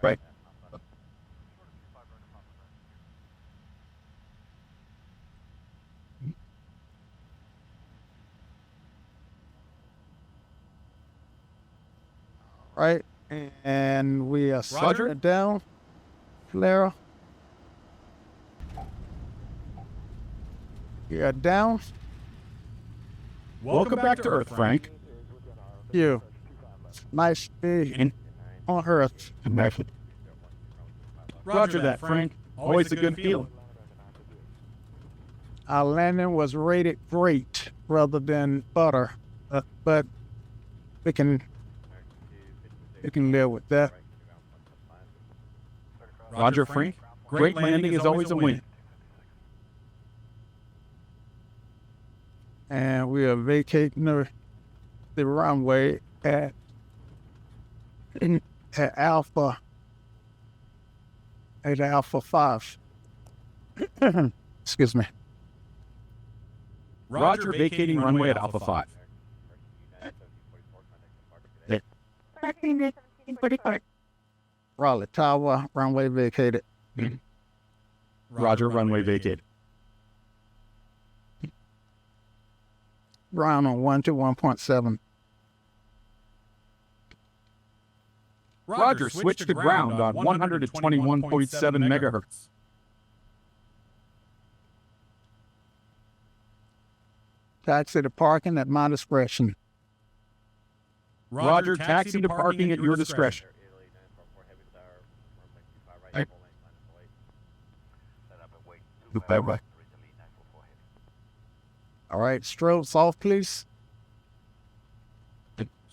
Right. Right. And we are Roger. it down. Flare. You're down. Welcome back to Earth, Frank. You. Nice to be on Earth. Roger that, Frank. Always a good feeling. Our landing was rated great rather than butter, but we can live with that. Roger, Frank. Great landing is always a win. And we are vacating the runway at Alpha 5. Excuse me. Roger, vacating runway at Alpha 5. Raleigh Tower, runway vacated. Roger, runway vacated. Ground on 121.7. Roger, switch to ground on 121.7 megahertz. Taxi to parking at my discretion. Roger, taxi to parking at your discretion. All right, strobes off, please.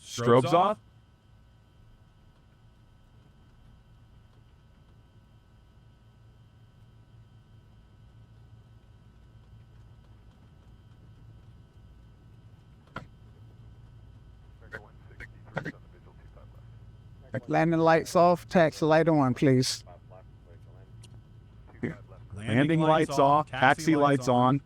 Strobes off. Landing lights off, taxi light on, please. Landing lights off, taxi lights on.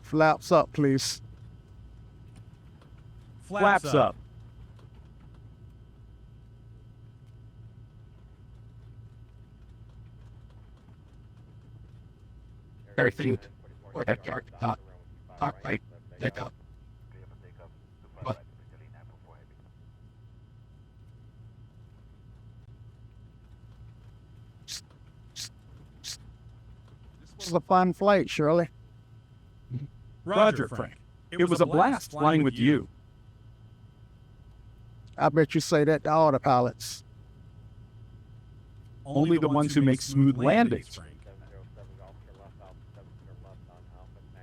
Flaps up, please. Flaps up. was a fun flight, Shirley. Roger, Frank. It was a blast flying with you. I bet you say that to all the pilots. Only the ones who make smooth landings, Frank.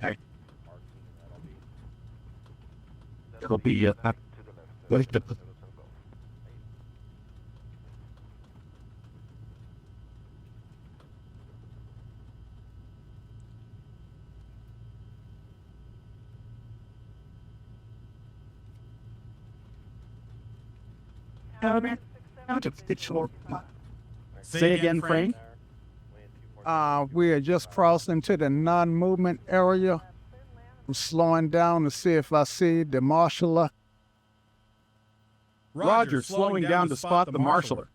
Hey. It'll be Say again, Frank. We are just crossing to the non-movement area. I'm slowing down to see if I see the marshaller. Roger, slowing down to spot the marshaller.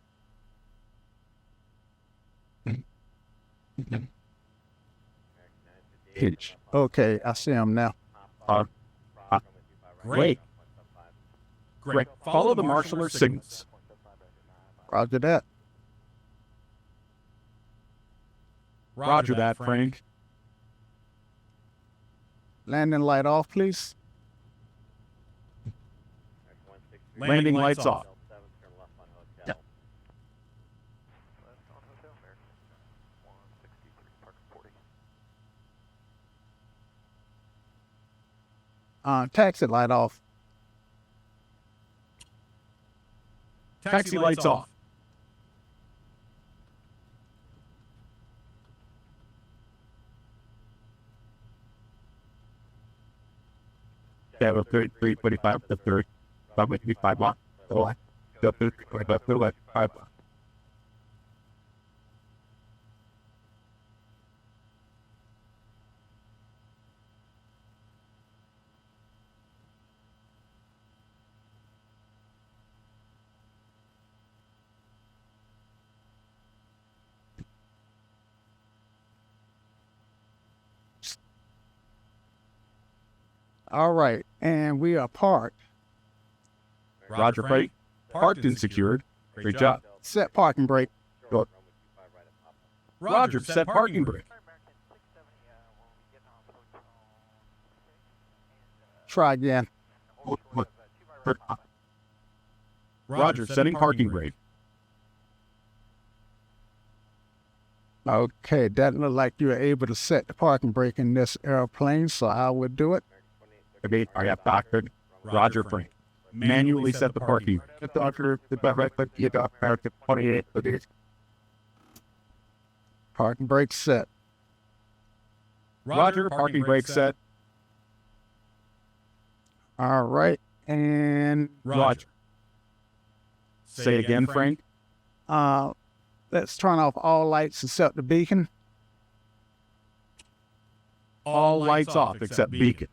Hitch. Okay, I see him now. Great. Great. Follow the marshaller signals. Roger that. Roger that, Frank. Landing light off, please. Landing lights off. Taxi light off. Taxi lights off. Yeah, 3:45 to 3. Probably 5 1. Oh, 5 1. All right, and we are parked. Roger, Frank. Parked and secured. Great job. Set parking brake. Good. Roger, set parking brake. Try again. Roger, setting parking brake. Okay, that looked like you were able to set the parking brake in this airplane, so I would do it. Roger, Frank. Manually set the parking. Parking brake set. Roger, parking brake set. All right, and Roger. Say again, Frank. let's turn off all lights except the beacon. All lights off except beacon.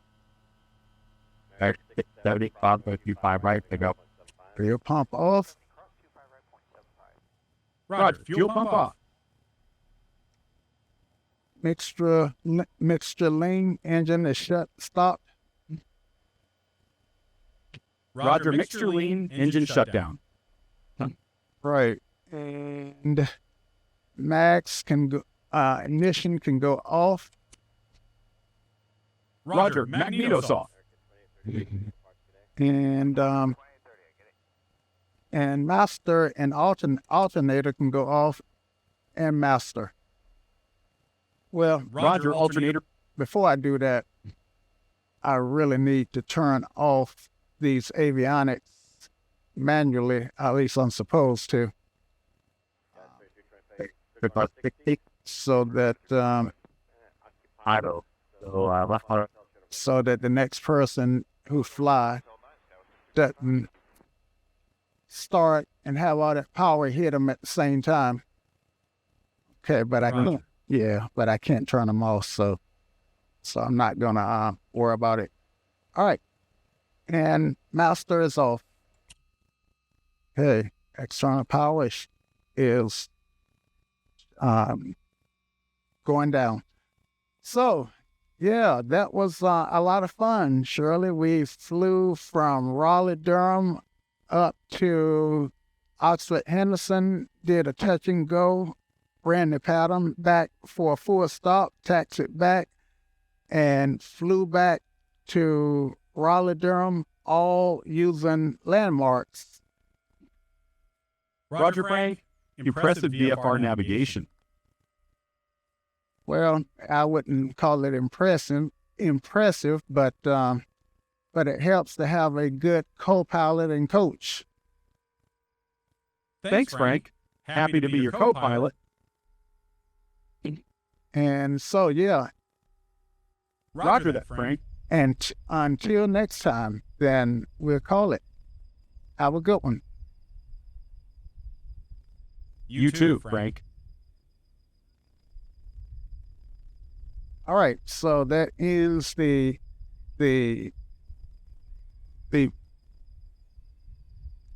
75.25 right, pick up. Fuel pump off. Roger, fuel pump off. Mixture lean engine is stopped. Roger, mixture lean, engine shutdown. Right. And max can go, ignition can go off. Roger, magnetos off. And master and alternator can go off, and master. Well, Roger, alternator. Before I do that, I really need to turn off these avionics manually, at least I'm supposed to, so that so that the next person who fly doesn't start and have all that power hit them at the same time. Okay, but I can't. Yeah, but I can't turn them off, so I'm not gonna worry about it. All right, and master is off. Okay, external power is going down. So, yeah, that was a lot of fun, Shirley. We flew from Raleigh-Durham up to Oxford-Henderson, did a touch and go ran the pattern back for a full stop, taxied back, and flew back to Raleigh-Durham, all using landmarks. Roger, Frank. Impressive VFR navigation. Well, I wouldn't call it impressive, but it helps to have a good co-pilot and coach. Thanks, Frank. Happy to be your co-pilot. And so, yeah, Roger that, Frank. and until next time, then we'll call it. Have a good one. You too, Frank. All right, so that ends the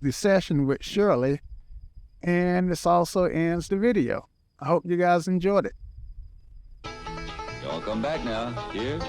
session with Shirley, and this also ends the video. I hope you guys enjoyed it. Y'all come back now. Cheers.